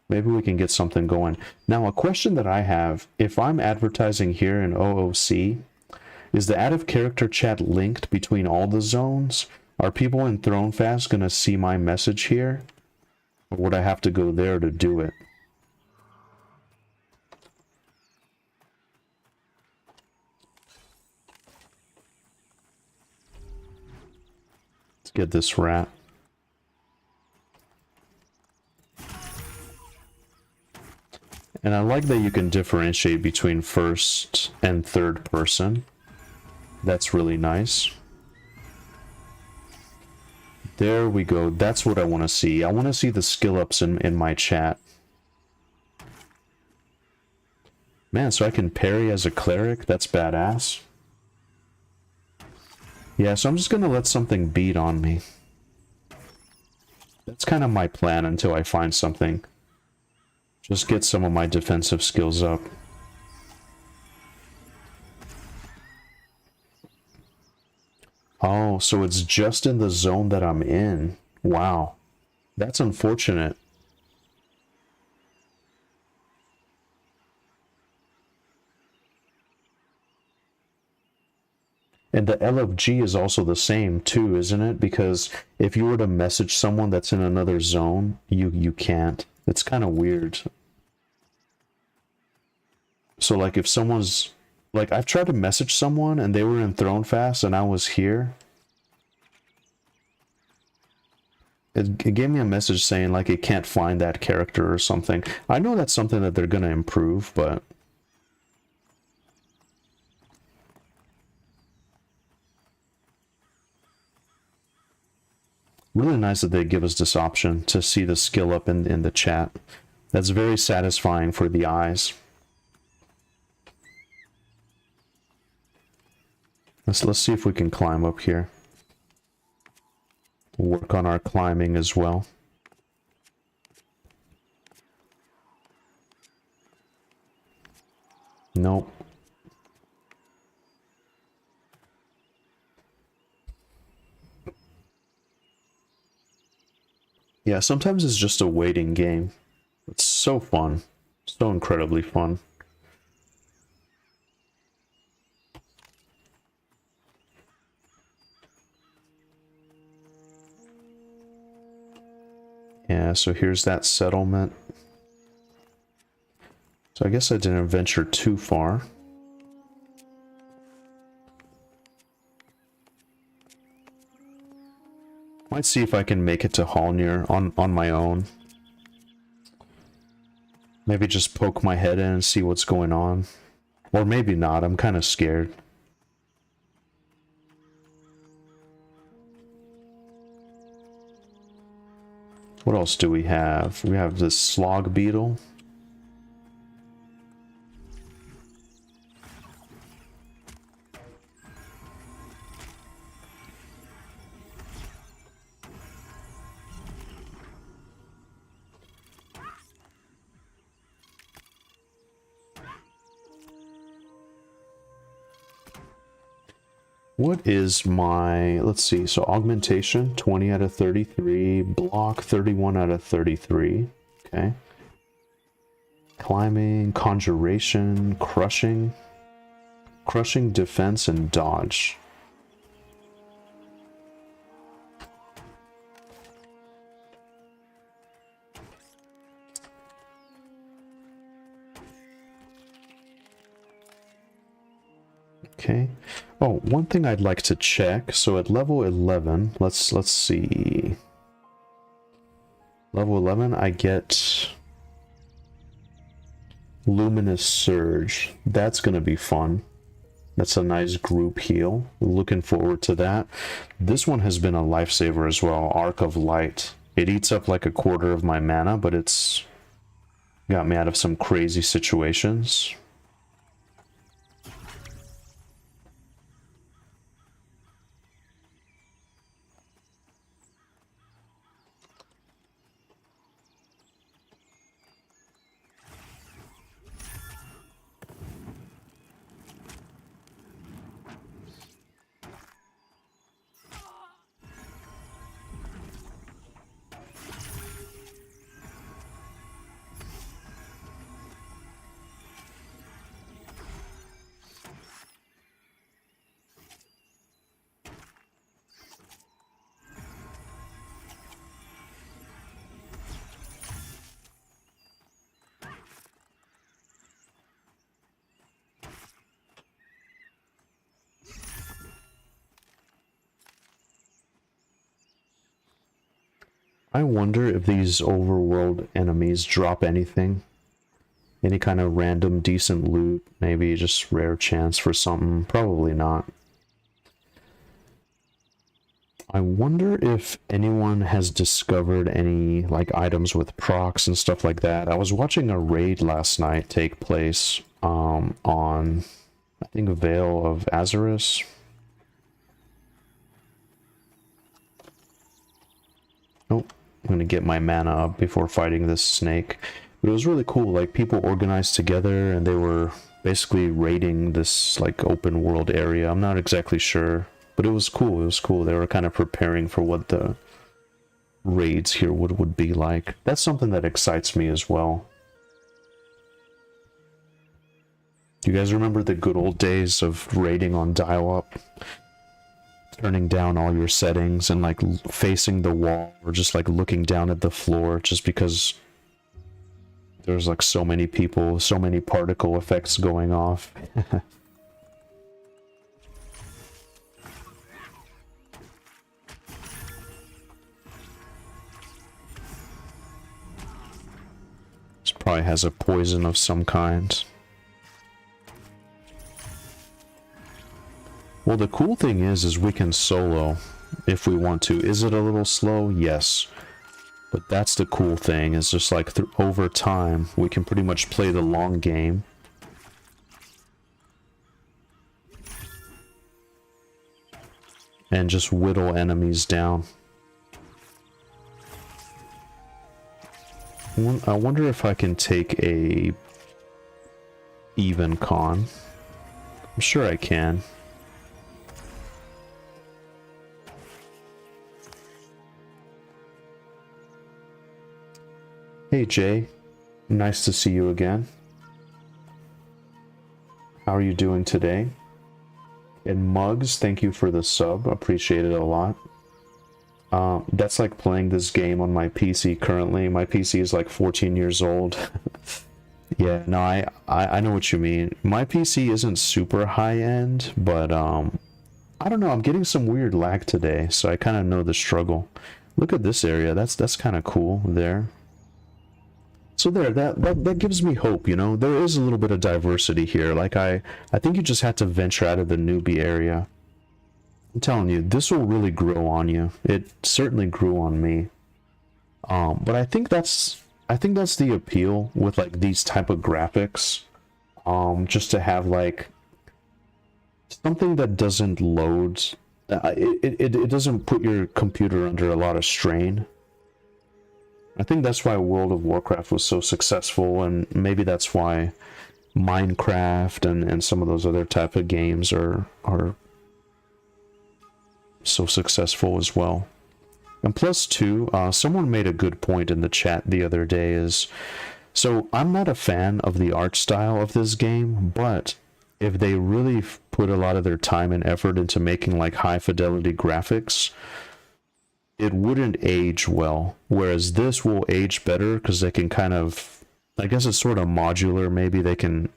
maybe we can get something going. Now, a question that I have, if I'm advertising here in OOC, is the out of character chat linked between all the zones? Are people in Thronefast going to see my message here? Or would I have to go there to do it? Let's get this rat. And I like that you can differentiate between first and third person. That's really nice. There we go. That's what I want to see. I want to see the skill ups in my chat. Man, so I can parry as a cleric? That's badass. Yeah, so I'm just going to let something beat on me. That's kind of my plan until I find something. Just get some of my defensive skills up. Oh, so it's just in the zone that I'm in. Wow. That's unfortunate. And the LFG is also the same too, isn't it? Because if you were to message someone that's in another zone, you can't. It's kind of weird. So like if someone's... Like I've tried to message someone and they were in Thronefast and I was here. It gave me a message saying like it can't find that character or something. I know that's something that they're going to improve, but... Really nice that they give us this option to see the skill up in the chat. That's very satisfying for the eyes. Let's see if we can climb up here. Work on our climbing as well. Nope. Yeah, sometimes it's just a waiting game. It's so fun. So incredibly fun. Yeah, so here's that settlement. So I guess I didn't venture too far. Might see if I can make it to Halnir on my own. Maybe just poke my head in and see what's going on. Or maybe not, I'm kind of scared. What else do we have? We have this slog beetle. What is my, let's see, so augmentation, 20 out of 33, block, 31 out of 33, okay. Climbing, conjuration, crushing, defense, and dodge. Okay. Oh, one thing I'd like to check. So at level 11, let's see. Level 11, I get Luminous Surge. That's going to be fun. That's a nice group heal. Looking forward to that. This one has been a lifesaver as well. Arc of Light. It eats up like a quarter of my mana, but it's got me out of some crazy situations. I wonder if these overworld enemies drop anything. Any kind of random decent loot, maybe just rare chance for something. Probably not. I wonder if anyone has discovered any like items with procs and stuff like that. I was watching a raid last night take place on I think Veil of Azarus. Oh, I'm gonna get my mana up before fighting this snake. But it was really cool, like people organized together and they were basically raiding this like open world area. I'm not exactly sure, but it was cool. It was cool. They were kind of preparing for what the raids here would be like. That's something that excites me as well. Do you guys remember the good old days of raiding on dial-up? Turning down all your settings and like facing the wall or just like looking down at the floor just because there's like so many people, so many particle effects going off. This probably has a poison of some kind. Well, the cool thing is we can solo if we want to. Is it a little slow? Yes. But that's the cool thing, is just like over time, we can pretty much play the long game. And just whittle enemies down. I wonder if I can take a even con. I'm sure I can. Hey Jay, nice to see you again. How are you doing today? And Mugs, thank you for the sub, appreciate it a lot. That's like playing this game on my PC currently. My PC is like 14 years old. Yeah, no, I know what you mean. My PC isn't super high end, but I don't know, I'm getting some weird lag today, so I kind of know the struggle. Look at this area, that's kind of cool there. So there, that gives me hope, you know. There is a little bit of diversity here. Like I think you just had to venture out of the newbie area. I'm telling you, this will really grow on you. It certainly grew on me. But I think that's the appeal with like these type of graphics. Just to have like something that doesn't load. It doesn't put your computer under a lot of strain. I think that's why World of Warcraft was so successful, and maybe that's why Minecraft and some of those other type of games are so successful as well. And plus too, someone made a good point in the chat the other day is, so I'm not a fan of the art style of this game, but if they really put a lot of their time and effort into making like high fidelity graphics, it wouldn't age well, whereas this will age better because they can kind of, I guess it's sort of modular, maybe they can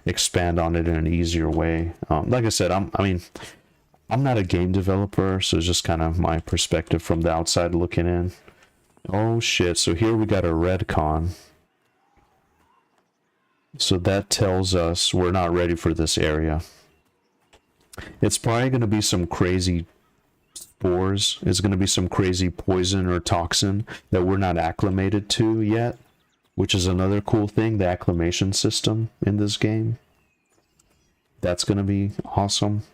expand on it in an easier way. Like I said, I'm not a game developer, so it's just kind of my perspective from the outside looking in. Oh shit, so here we got a red con. So that tells us we're not ready for this area. It's probably going to be some crazy spores. It's going to be some crazy poison or toxin that we're not acclimated to yet, which is another cool thing, the acclimation system in this game. That's going to be awesome.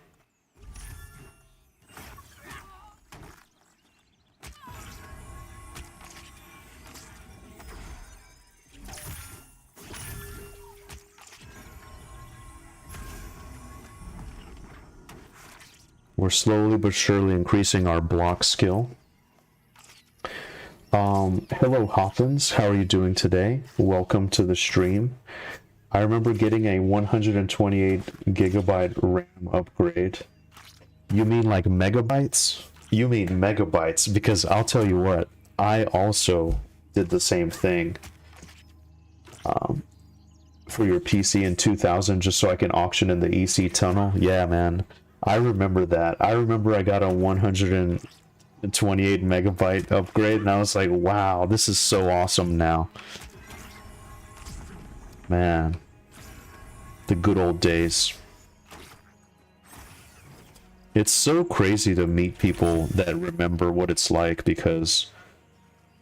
We're slowly but surely increasing our block skill. Hello Hoppins, how are you doing today? Welcome to the stream. I remember getting a 128 gigabyte RAM upgrade. You mean like megabytes? You mean megabytes, because I'll tell you what, I also did the same thing for your PC in 2000 just so I can auction in the EC tunnel. Yeah, man. I remember that. I remember I got a 100 and a 28 megabyte upgrade, and I was like, wow, this is so awesome now. Man, the good old days. It's so crazy to meet people that remember what it's like, because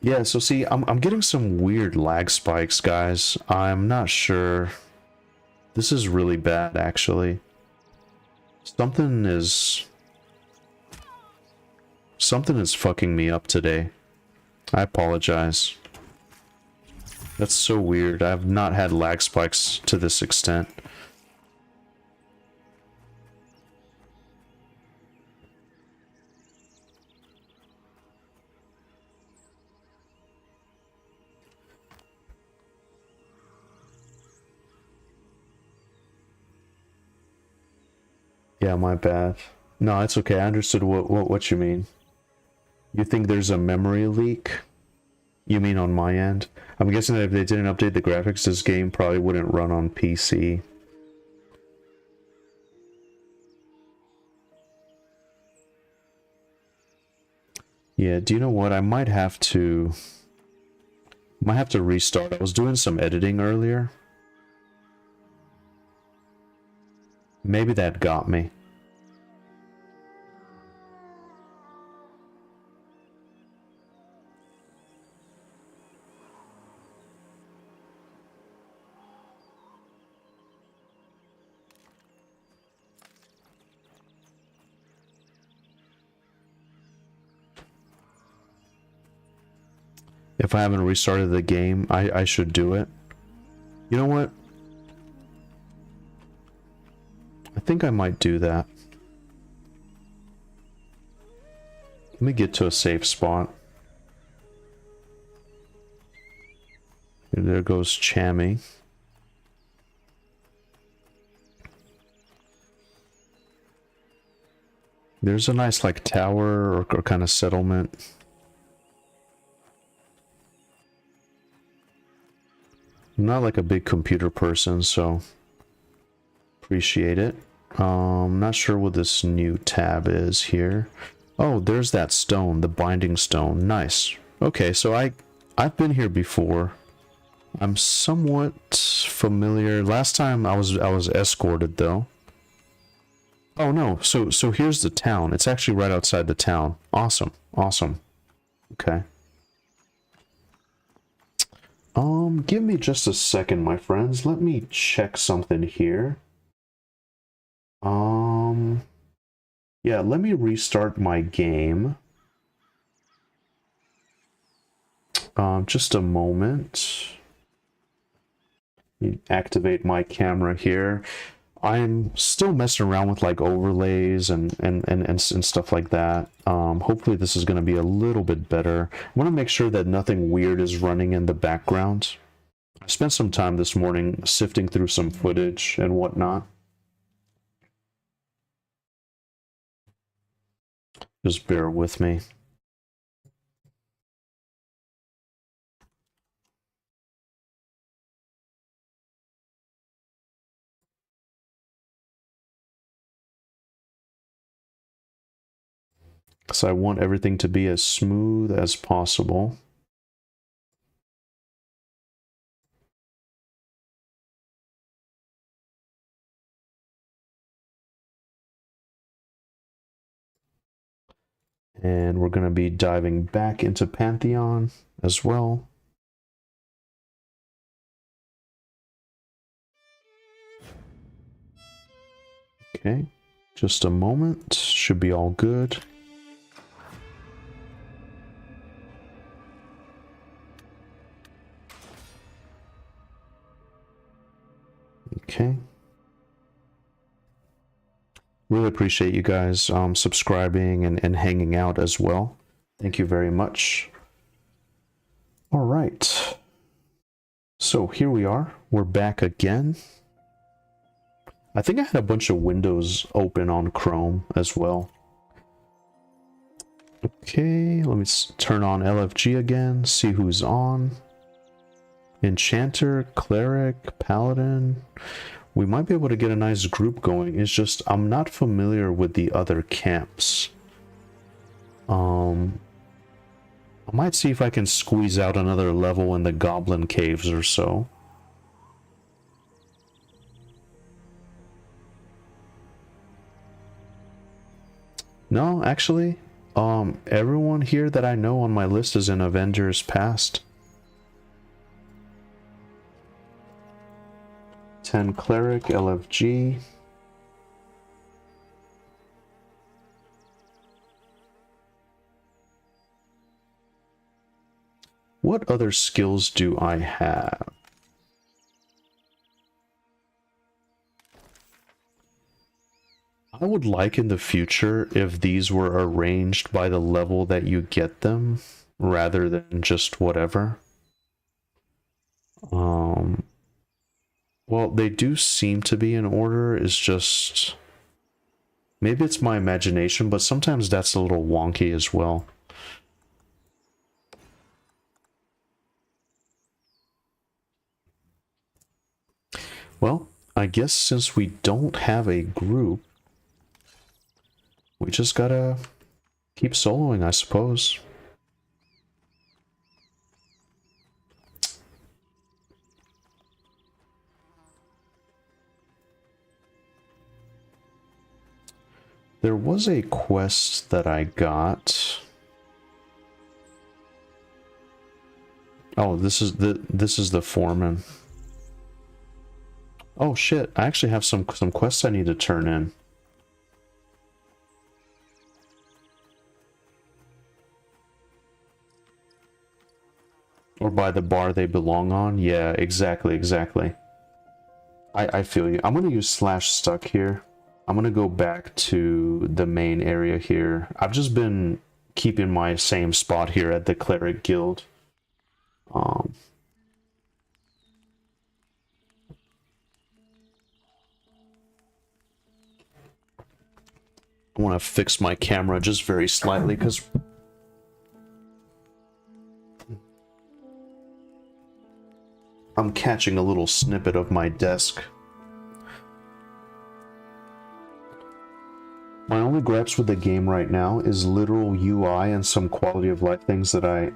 yeah, so see, I'm getting some weird lag spikes, guys. I'm not sure. This is really bad, actually. Something is fucking me up today. I apologize. That's so weird. I've not had lag spikes to this extent. Yeah, my bad. No, it's okay. I understood what you mean. You think there's a memory leak? You mean on my end? I'm guessing that if they didn't update the graphics, this game probably wouldn't run on PC. Yeah, do you know what? I might have to restart. I was doing some editing earlier. Maybe that got me. If I haven't restarted the game, I should do it. You know what? I think I might do that. Let me get to a safe spot. And there goes Chammy. There's a nice like tower or kind of settlement. I'm not like a big computer person, so appreciate it. Not sure what this new tab is here. Oh, there's that stone, the binding stone. Nice. Okay, so I've been here before. I'm somewhat familiar. Last time I was escorted though. Oh no, so here's the town. It's actually right outside the town. Awesome. Awesome. Okay. Give me just a second, my friends. Let me check something here. Yeah, let me restart my game. Just a moment. Activate my camera here. I'm still messing around with like overlays and stuff like that. Hopefully this is going to be a little bit better. I want to make sure that nothing weird is running in the background. I spent some time this morning sifting through some footage and whatnot. Just bear with me. So I want everything to be as smooth as possible. And we're going to be diving back into Pantheon as well. Okay, just a moment. Should be all good. Okay. Really appreciate you guys subscribing and hanging out as well. Thank you very much. All right. So here we are. We're back again. I think I had a bunch of windows open on Chrome as well. Okay, let me turn on LFG again, see who's on. Enchanter, Cleric, Paladin. We might be able to get a nice group going. It's just I'm not familiar with the other camps. I might see if I can squeeze out another level in the goblin caves or so. No, actually, everyone here that I know on my list is in Avengers Past. 10 Cleric, LFG. What other skills do I have? I would like in the future if these were arranged by the level that you get them, rather than just whatever. Well, they do seem to be in order, it's just... Maybe it's my imagination, but sometimes that's a little wonky as well. Well, I guess since we don't have a group, we just gotta keep soloing, I suppose. There was a quest that I got. Oh, this is the foreman. Oh shit, I actually have some quests I need to turn in. Or by the bar they belong on. Yeah, exactly. I feel you. I'm gonna use /stuck here. I'm gonna go back to the main area here. I've just been keeping my same spot here at the Cleric Guild. I want to fix my camera just very slightly because I'm catching a little snippet of my desk. My only gripes with the game right now is literal UI and some quality of life things that I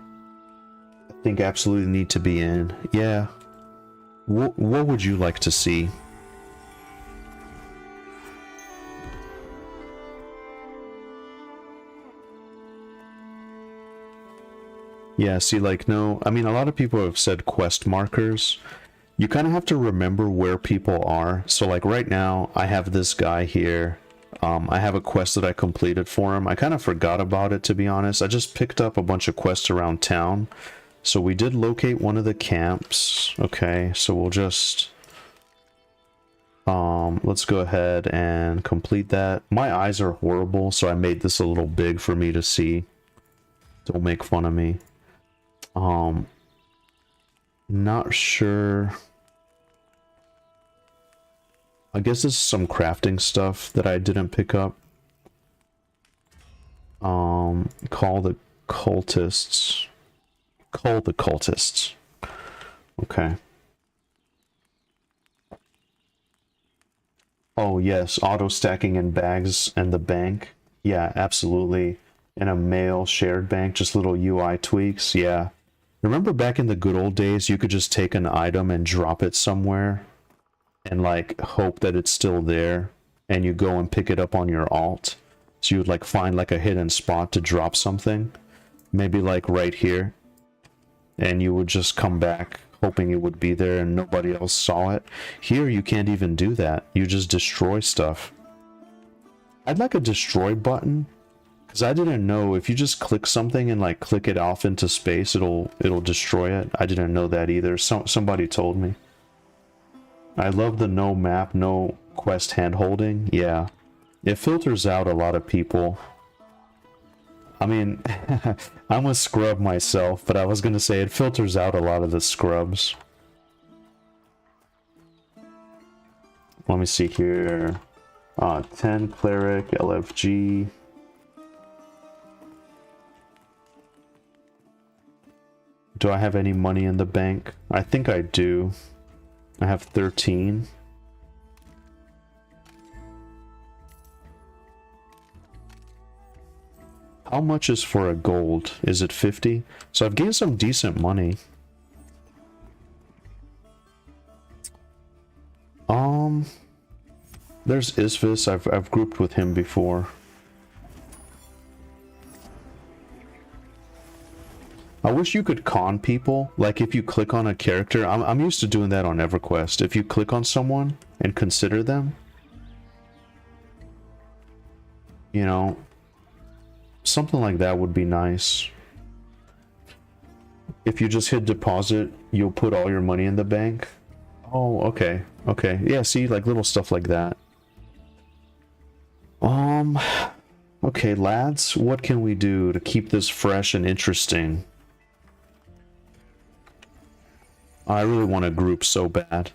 think absolutely need to be in. Yeah. What would you like to see? Yeah, see, like, no, I mean, a lot of people have said quest markers. You kind of have to remember where people are. So, like, right now, I have this guy here. I have a quest that I completed for him. I kind of forgot about it, to be honest. I just picked up a bunch of quests around town. So we did locate one of the camps. Okay, so we'll just... let's go ahead and complete that. My eyes are horrible, so I made this a little big for me to see. Don't make fun of me. Not sure. I guess this is some crafting stuff that I didn't pick up. Call the cultists. Call the cultists. Okay. Oh yes, auto stacking in bags and the bank. Yeah, absolutely. In a mail shared bank, just little UI tweaks. Yeah. Remember back in the good old days, you could just take an item and drop it somewhere and like hope that it's still there and you go and pick it up on your alt. So you would like find like a hidden spot to drop something, maybe like right here, and you would just come back hoping it would be there and nobody else saw it. Here you can't even do that. You just destroy stuff. I'd like a destroy button, because I didn't know if you just click something and like click it off into space, it'll destroy it. I didn't know that either. Somebody told me. I love the no map, no quest hand holding. Yeah, it filters out a lot of people. I mean, I'm a scrub myself, but I was gonna say it filters out a lot of the scrubs. Let me see here. 10 Cleric, LFG. Do I have any money in the bank? I think I do. I have 13. How much is for a gold? Is it 50? So I've gained some decent money. There's Isvis. I've grouped with him before. I wish you could con people. Like if you click on a character, I'm used to doing that on Everquest. If you click on someone and consider them, you know, something like that would be nice. If you just hit deposit, you'll put all your money in the bank. Oh, okay. Okay. Yeah, see, like little stuff like that. Okay, lads, what can we do to keep this fresh and interesting? I really want to group so bad.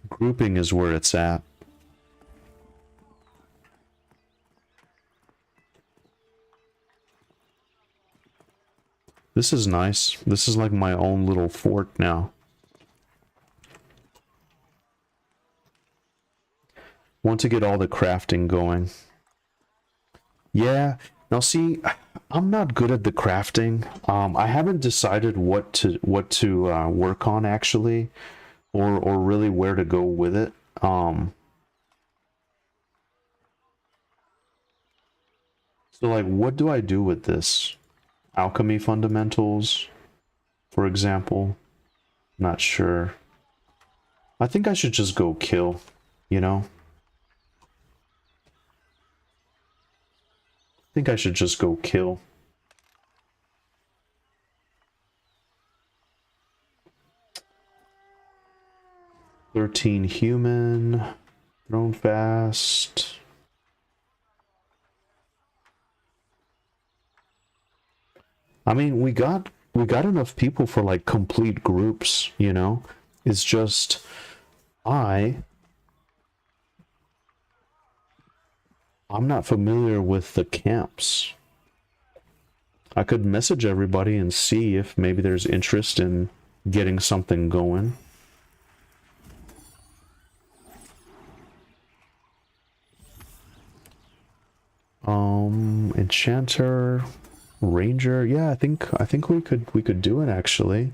Grouping is where it's at. This is nice. This is like my own little fort now. Want to get all the crafting going. Yeah. Now see, I'm not good at the crafting. I haven't decided what to work on actually, or really where to go with it. So like, what do I do with this? Alchemy fundamentals, for example. Not sure. I think I should just go kill, you know? I think I should just go kill. "13 human, thrown fast." I mean, we got enough people for like complete groups, you know? It's just I'm not familiar with the camps. I could message everybody and see if maybe there's interest in getting something going. Enchanter, Ranger, yeah, I think we could do it actually.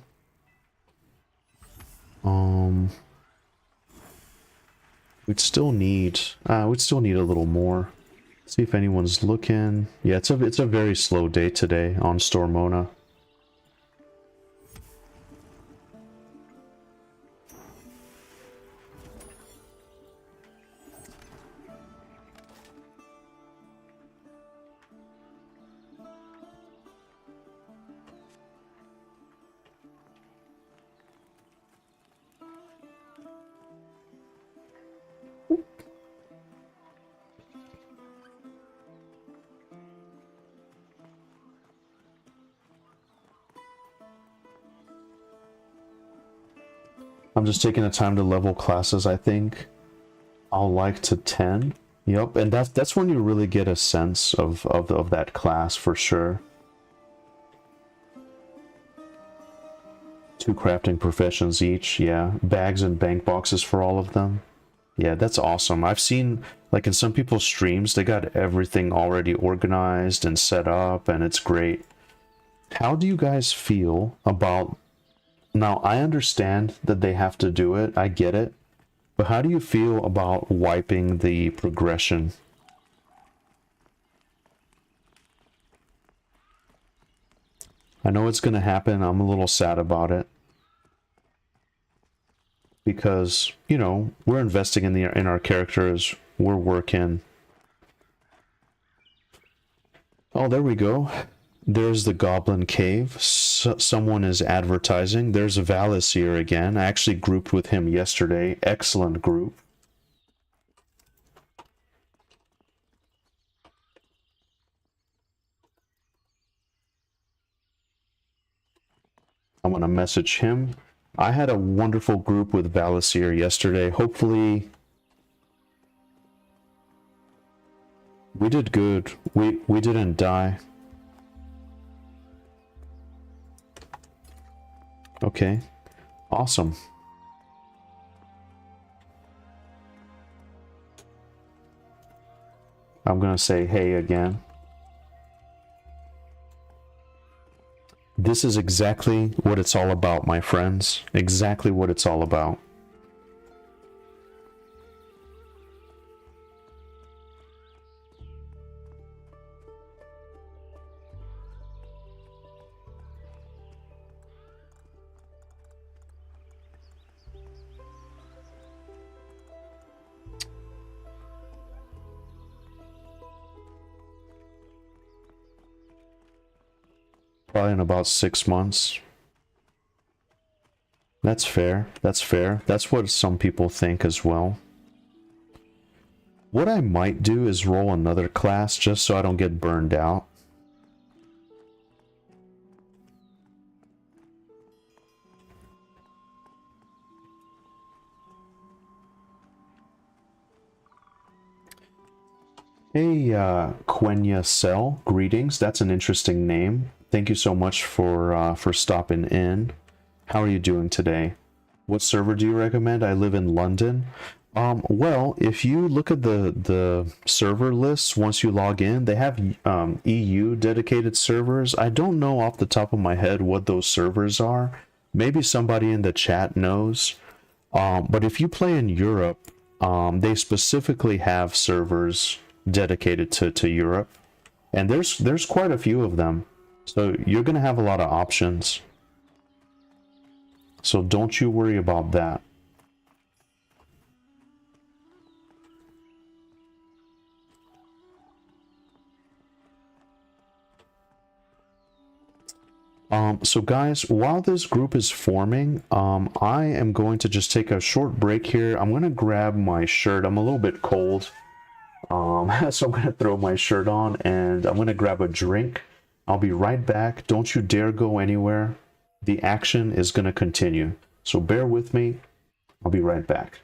We'd still need a little more. See if anyone's looking. Yeah, it's a very slow day today on Stormona. I'm just taking the time to level classes, I think. I'll like to 10. Yep, and that's when you really get a sense of that class for sure. 2 crafting professions each, yeah. Bags and bank boxes for all of them. Yeah, that's awesome. I've seen, like in some people's streams, they got everything already organized and set up, and it's great. How do you guys feel about... Now, I understand that they have to do it, I get it, but how do you feel about wiping the progression? I know it's going to happen, I'm a little sad about it. Because, you know, we're investing in our characters, we're working. Oh, there we go. There's the Goblin Cave. Someone is advertising. There's Valis here again. I actually grouped with him yesterday. Excellent group. I'm gonna message him. I had a wonderful group with Valis yesterday. Hopefully... We did good. We didn't die. Okay, awesome. I'm gonna say hey again. This is exactly what it's all about, my friends. Exactly what it's all about. Probably in about 6 months. That's fair. That's fair. That's what some people think as well. What I might do is roll another class just so I don't get burned out. Hey, Quenya Cell, greetings. That's an interesting name. Thank you so much for stopping in. How are you doing today? What server do you recommend? I live in London. Well, if you look at the server lists, once you log in, they have EU dedicated servers. I don't know off the top of my head what those servers are. Maybe somebody in the chat knows. But if you play in Europe, they specifically have servers dedicated to Europe, and there's quite a few of them, so you're gonna have a lot of options, so don't you worry about that. So guys, while this group is forming, I am going to just take a short break here. I'm gonna grab my shirt. I'm a little bit cold. So I'm gonna throw my shirt on and I'm gonna grab a drink. I'll be right back. Don't you dare go anywhere. The action is gonna continue. So bear with me. I'll be right back.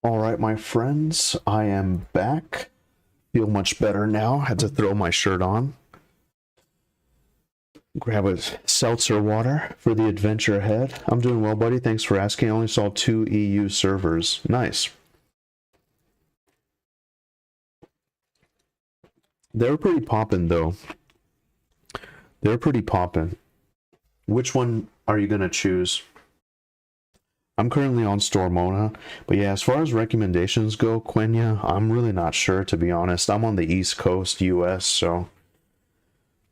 All right, my friends, I am back. Feel much better now. Had to throw my shirt on. Grab a seltzer water for the adventure ahead. I'm doing well, buddy. Thanks for asking. I only saw 2 EU servers. Nice. They're pretty poppin' though. They're pretty poppin'. Which one are you gonna choose? I'm currently on Stormona, but yeah, as far as recommendations go, Quenya, I'm really not sure, to be honest. I'm on the East Coast, US, so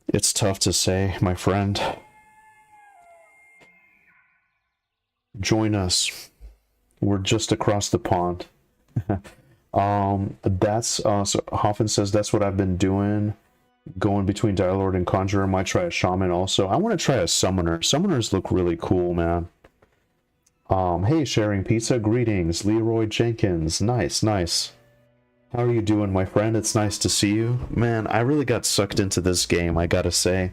it's tough to say, my friend. Join us. We're just across the pond. That's so Hoffman says that's what I've been doing, going between Direlord and Conjurer. Might try a Shaman also. I want to try a Summoner. Summoners look really cool, man. Hey, Sharing Pizza, greetings, Leroy Jenkins. Nice, nice. How are you doing, my friend? It's nice to see you. Man, I really got sucked into this game, I gotta say.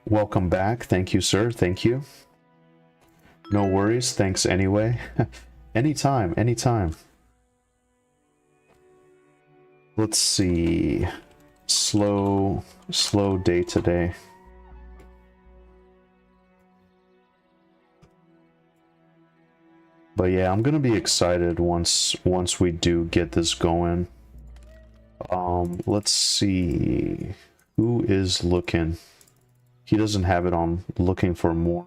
Welcome back. Thank you, sir. Thank you. No worries. Thanks anyway. Anytime, anytime. Let's see. Slow day today. But yeah, I'm gonna be excited once we do get this going. Let's see. Who is looking? He doesn't have it on looking for more.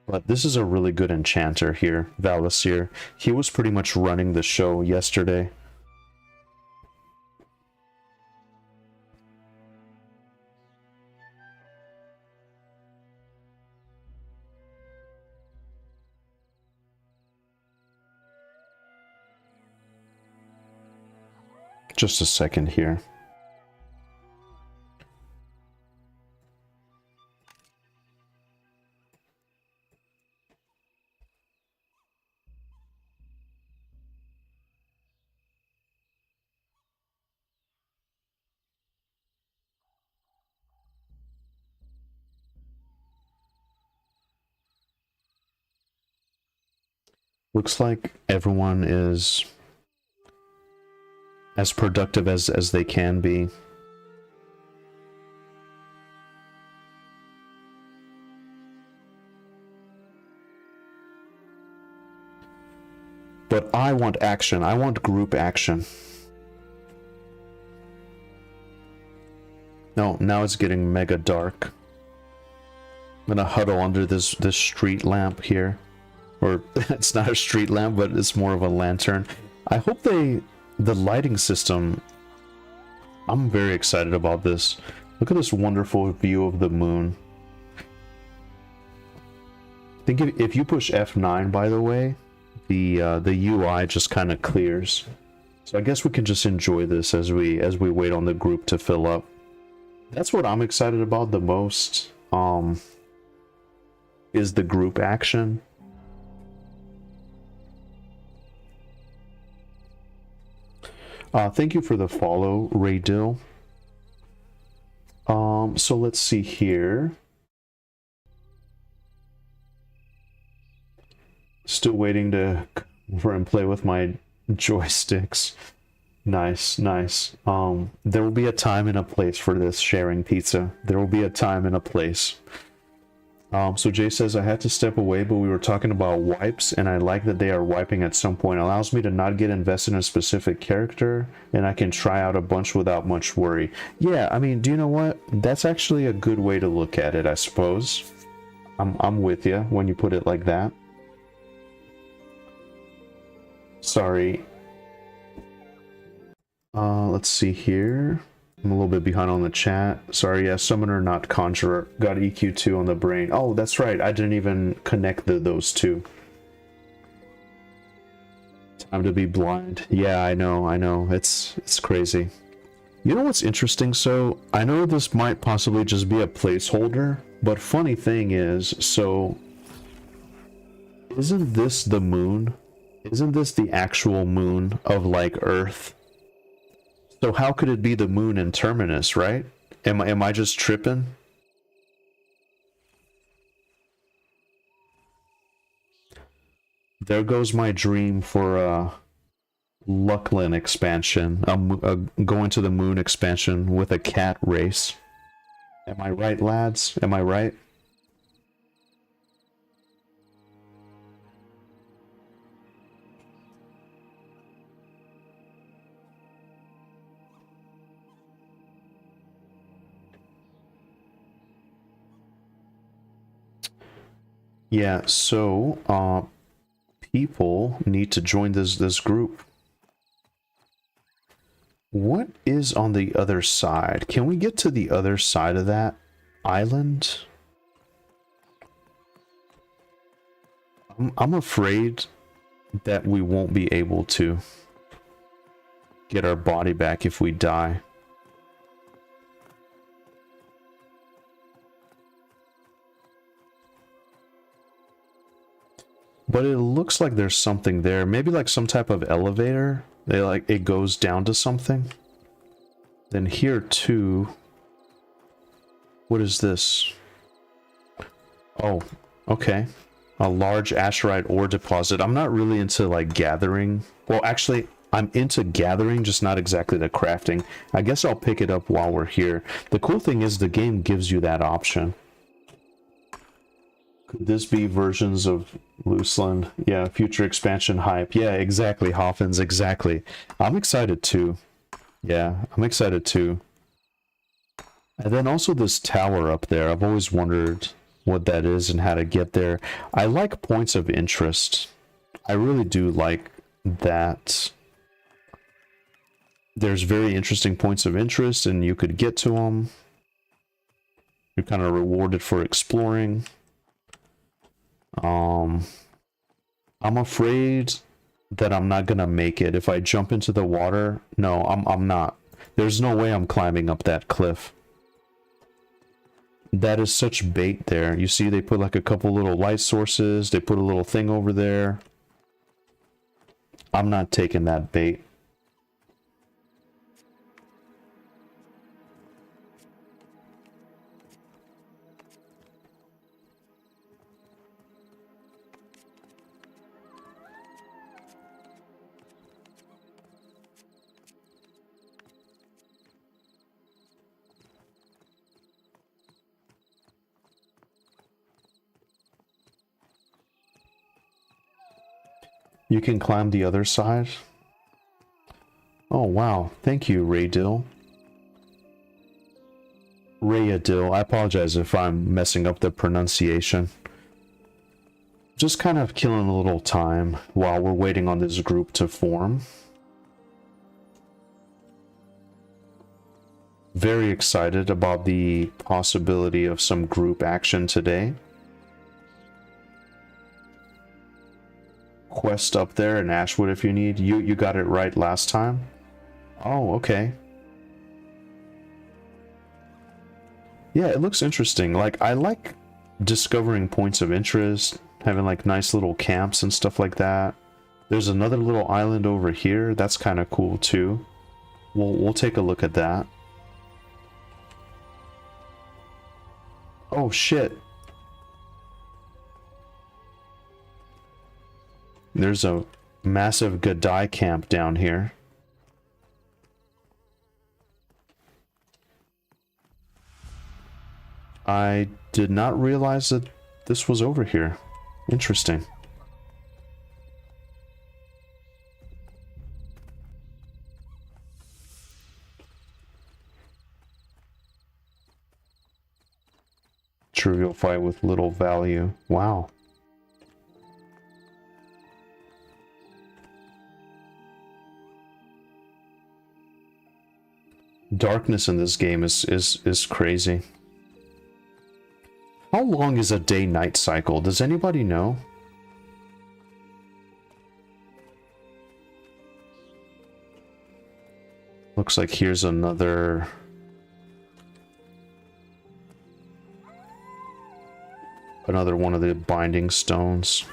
But this is a really good enchanter here, Valasir. He was pretty much running the show yesterday. Just a second here. Looks like everyone is as productive as they can be. But I want action. I want group action. No, now it's getting mega dark. I'm gonna huddle under this street lamp here. Or it's not a street lamp, but it's more of a lantern. I hope the lighting system, I'm very excited about this. Look at this wonderful view of the moon. I think if you push F9, by the way, the UI just kind of clears. So I guess we can just enjoy this as we wait on the group to fill up. That's what I'm excited about the most, is the group action. Thank you for the follow, Ray Dill. So let's see here. Still waiting to over and play with my joysticks. Nice, nice. There will be a time and a place for this, Sharing Pizza. There will be a time and a place. So Jay says, I had to step away, but we were talking about wipes, and I like that they are wiping at some point. It allows me to not get invested in a specific character, and I can try out a bunch without much worry. Yeah, I mean, do you know what? That's actually a good way to look at it, I suppose. I'm with you when you put it like that. Sorry. Let's see here. I'm a little bit behind on the chat. Sorry, yeah, Summoner, not Conjurer. Got EQ2 on the brain. Oh, that's right. I didn't even connect those two. Time to be blind. Yeah, I know. It's crazy. You know what's interesting? So, I know this might possibly just be a placeholder, but funny thing is, so... Isn't this the moon? Isn't this the actual moon of, like, Earth? So how could it be the moon in Terminus, right? Am I just tripping? There goes my dream for a Lucklin expansion. Going to the moon expansion with a cat race. Am I right, lads? Am I right? Yeah, so people need to join this group. What is on the other side? Can we get to the other side of that island? I'm afraid that we won't be able to get our body back if we die. But it looks like there's something there. Maybe like some type of elevator. They like it goes down to something. Then here too. What is this? Oh, okay. A large Asherite ore deposit. I'm not really into like gathering. Well, actually, I'm into gathering, just not exactly the crafting. I guess I'll pick it up while we're here. The cool thing is the game gives you that option. Could this be versions of Looseland? Yeah, future expansion hype. Yeah, exactly, Hoffins, exactly. I'm excited too. Yeah, I'm excited too. And then also this tower up there. I've always wondered what that is and how to get there. I like points of interest. I really do like that. There's very interesting points of interest and you could get to them. You're kind of rewarded for exploring. I'm afraid that I'm not gonna make it if I jump into the water. No, I'm not. There's no way I'm climbing up that cliff. That is such bait there. You see they put like a couple little light sources. They put a little thing over there. I'm not taking that bait. You can climb the other side. Oh, wow. Thank you, Raydill. Rayadill. I apologize if I'm messing up the pronunciation. Just kind of killing a little time while we're waiting on this group to form. Very excited about the possibility of some group action today. Quest up there in Ashwood if you need. You got it right last time. Oh, okay. Yeah, it looks interesting. Like, I like discovering points of interest, having like nice little camps and stuff like that. There's another little island over here. That's kind of cool too. We'll take a look at that. Oh shit. There's a massive Gadai camp down here. I did not realize that this was over here. Interesting. Trivial fight with little value. Wow. Darkness in this game is crazy. How long is a day-night cycle? Does anybody know? Looks like here's another... another one of the binding stones.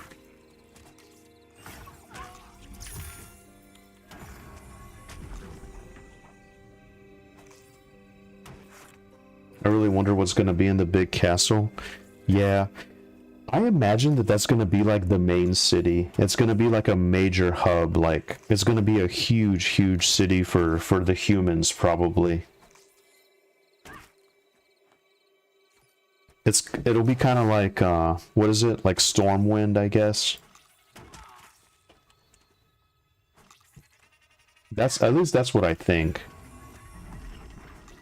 I really wonder what's going to be in the big castle. Yeah, I imagine that that's going to be like the main city. It's going to be like a major hub. Like, it's going to be a huge, huge city for the humans, probably. It'll be kind of like, what is it? Like Stormwind, I guess. At least that's what I think.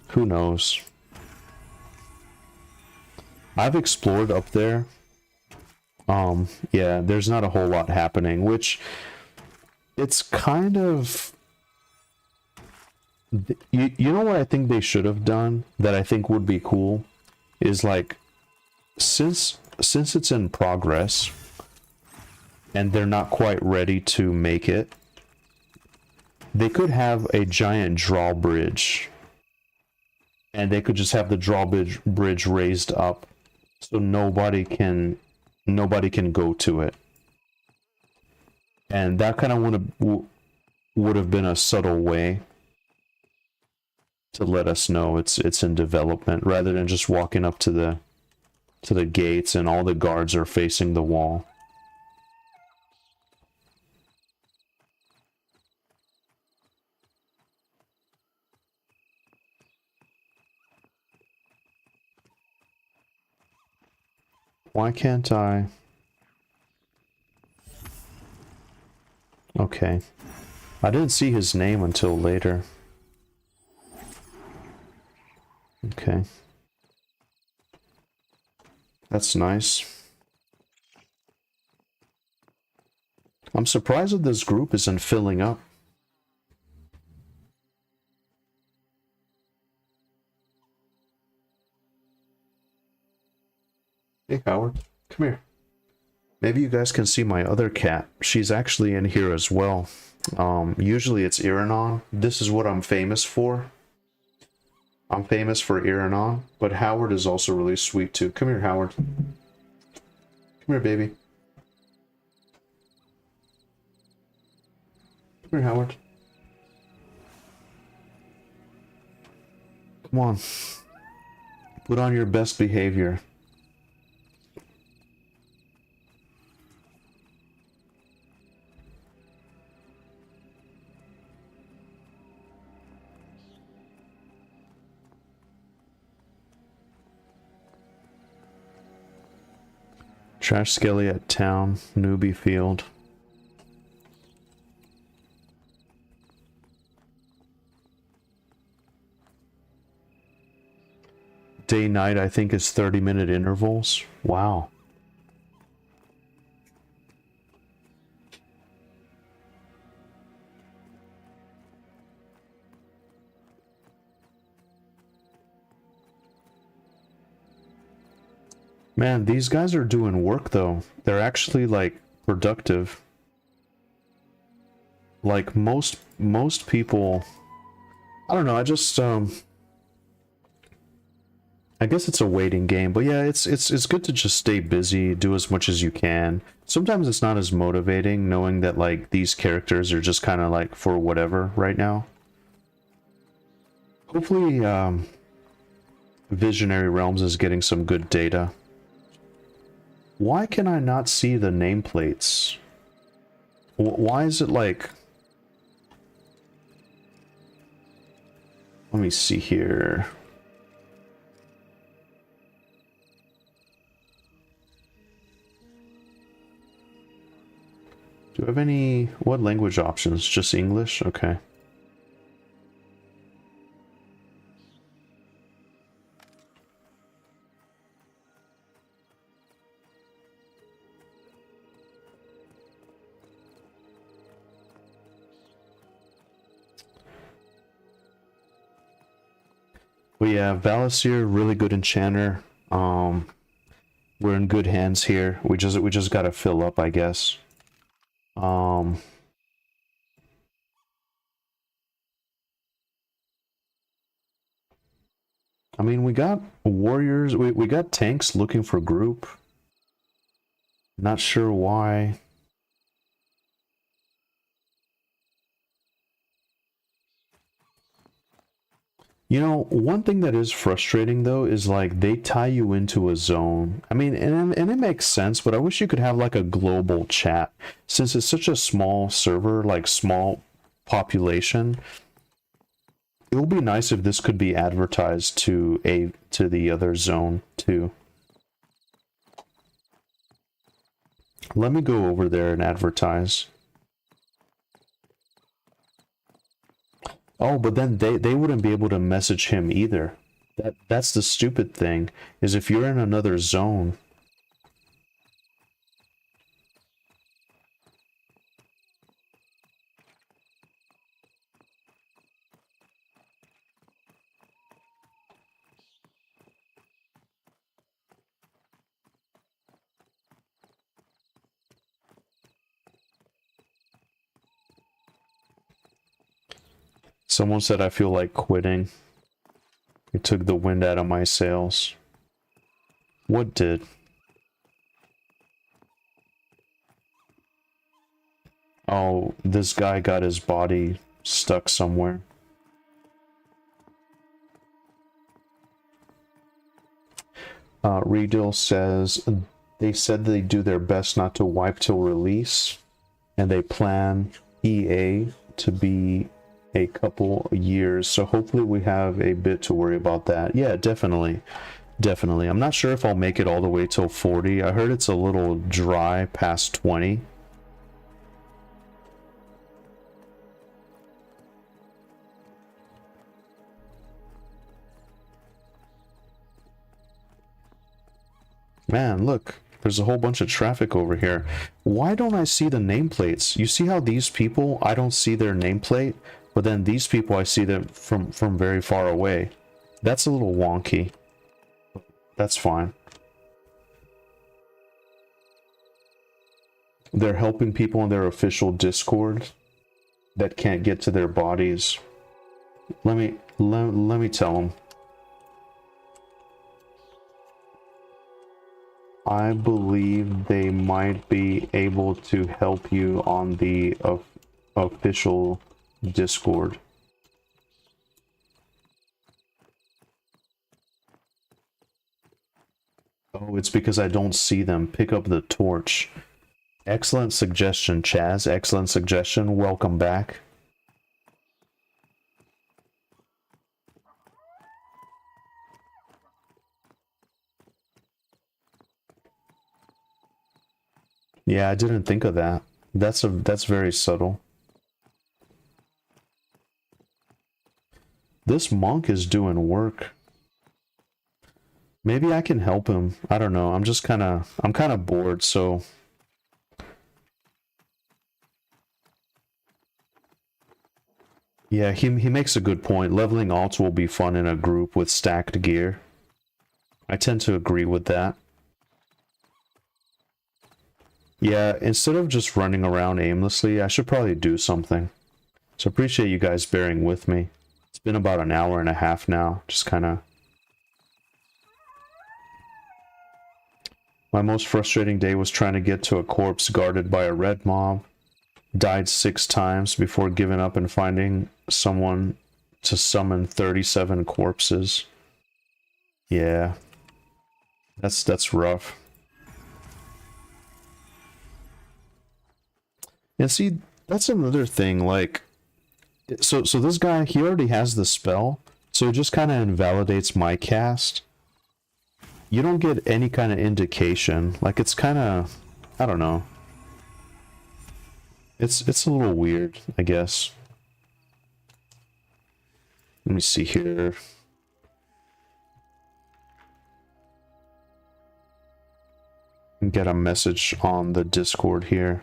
Who knows? I've explored up there Yeah, there's not a whole lot happening, which it's kind of you know what I think they should have done that I think would be cool is like since it's in progress and they're not quite ready to make it, they could have a giant drawbridge and they could just have the drawbridge raised up so nobody can go to it. And that kind of would have been a subtle way to let us know it's in development, rather than just walking up to the gates and all the guards are facing the wall. Why can't I? Okay. I didn't see his name until later. Okay. That's nice. I'm surprised that this group isn't filling up. Hey, Howard. Come here. Maybe you guys can see my other cat. She's actually in here as well. Usually it's Iranon. This is what I'm famous for. I'm famous for Iranon, but Howard is also really sweet too. Come here, Howard. Come here, baby. Come here, Howard. Come on. Put on your best behavior. Trash Skelly at town, newbie field. Day night I think is 30-minute intervals. Wow. Man, these guys are doing work though. They're actually like productive. Like most people, I don't know, I just I guess it's a waiting game, but yeah, it's good to just stay busy, do as much as you can. Sometimes it's not as motivating knowing that like these characters are just kind of like for whatever right now. Hopefully Visionary Realms is getting some good data. Why can I not see the nameplates? Why is it like... Let me see here. Do I have any... What language options? Just English? Okay. But yeah, Valasir, really good enchanter. We're in good hands here. We just gotta fill up, I guess. I mean, we got warriors. We got tanks looking for group. Not sure why. You know, one thing that is frustrating though is like they tie you into a zone. I mean, and it makes sense, but I wish you could have like a global chat. Since it's such a small server, like small population, it would be nice if this could be advertised to the other zone too. Let me go over there and advertise. Oh, but then they wouldn't be able to message him either. That's the stupid thing, is if you're in another zone. Someone said I feel like quitting. It took the wind out of my sails. What did? Oh, this guy got his body stuck somewhere. Reedil says they said they do their best not to wipe till release, and they plan EA to be a couple years, so hopefully we have a bit to worry about that. Yeah, definitely. Definitely. I'm not sure if I'll make it all the way till 40. I heard it's a little dry past 20. Man, look, there's a whole bunch of traffic over here. Why don't I see the nameplates? You see how these people, I don't see their nameplate, but then these people, I see them from very far away. That's a little wonky. That's fine. They're helping people in their official Discord that can't get to their bodies. Let me tell them. I believe they might be able to help you on the official Discord. Oh, it's because I don't see them. Pick up the torch. Excellent suggestion, Chaz. Excellent suggestion. Welcome back. Yeah, I didn't think of that. That's very subtle. This monk is doing work. Maybe I can help him. I don't know. I'm kind of bored, so yeah, he makes a good point. Leveling alts will be fun in a group with stacked gear. I tend to agree with that. Yeah, instead of just running around aimlessly, I should probably do something. So appreciate you guys bearing with me. It's been about an hour and a half now, just kind of... My most frustrating day was trying to get to a corpse guarded by a red mob. Died 6 times before giving up and finding someone to summon 37 corpses. Yeah. That's rough. And see, that's another thing, like... So this guy, he already has the spell, so it just kind of invalidates my cast. You don't get any kind of indication. Like, it's kind of... I don't know. It's a little weird, I guess. Let me see here. Get a message on the Discord here.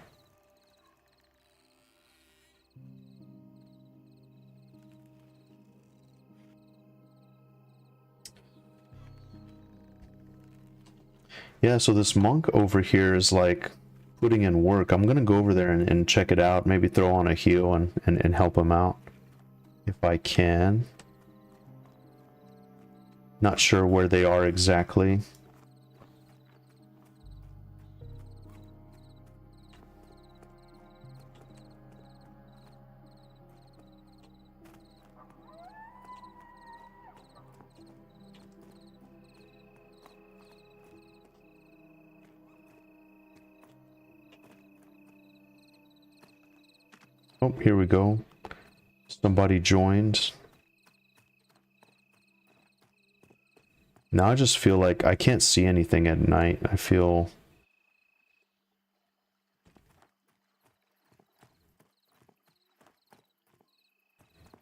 Yeah, so this monk over here is like putting in work. I'm gonna go over there and check it out. Maybe throw on a heal and help him out if I can. Not sure where they are exactly. Oh, here we go. Somebody joined. Now I just feel like I can't see anything at night. I feel...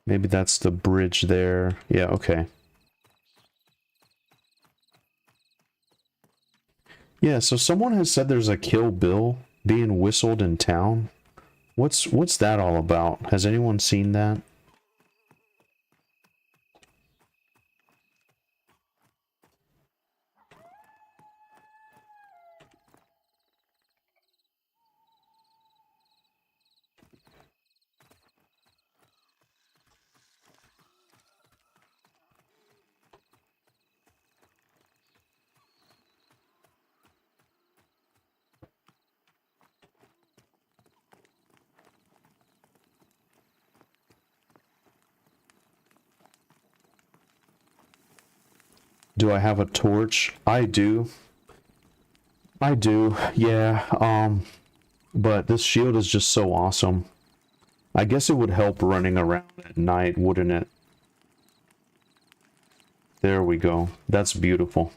Maybe that's the bridge there. Yeah, okay. Yeah, so someone has said there's a Kill Bill being whistled in town. What's that all about? Has anyone seen that? Do I have a torch? I do. Yeah. But this shield is just so awesome. I guess it would help running around at night, wouldn't it? There we go. That's beautiful.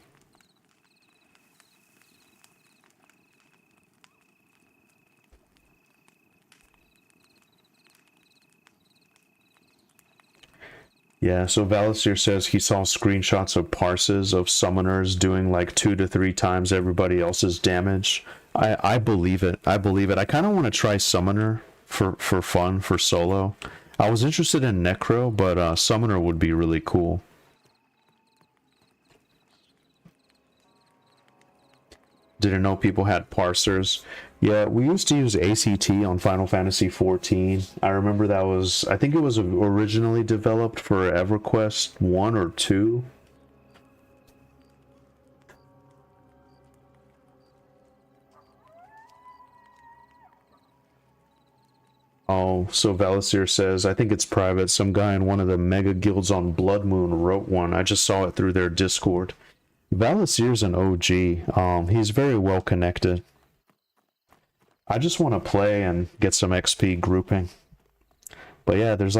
Yeah, so Valisir says he saw screenshots of parses of summoners doing like 2 to 3 times everybody else's damage. I believe it. I believe it. I kind of want to try Summoner for fun, for solo. I was interested in Necro, but Summoner would be really cool. Didn't know people had parsers. Yeah, we used to use ACT on Final Fantasy XIV. I remember that was, I think it was originally developed for EverQuest 1 or 2. Oh, so Valisir says, I think it's private. Some guy in one of the mega guilds on Blood Moon wrote one. I just saw it through their Discord. Valisir's an OG. He's very well connected. I just want to play and get some XP grouping. But yeah, there's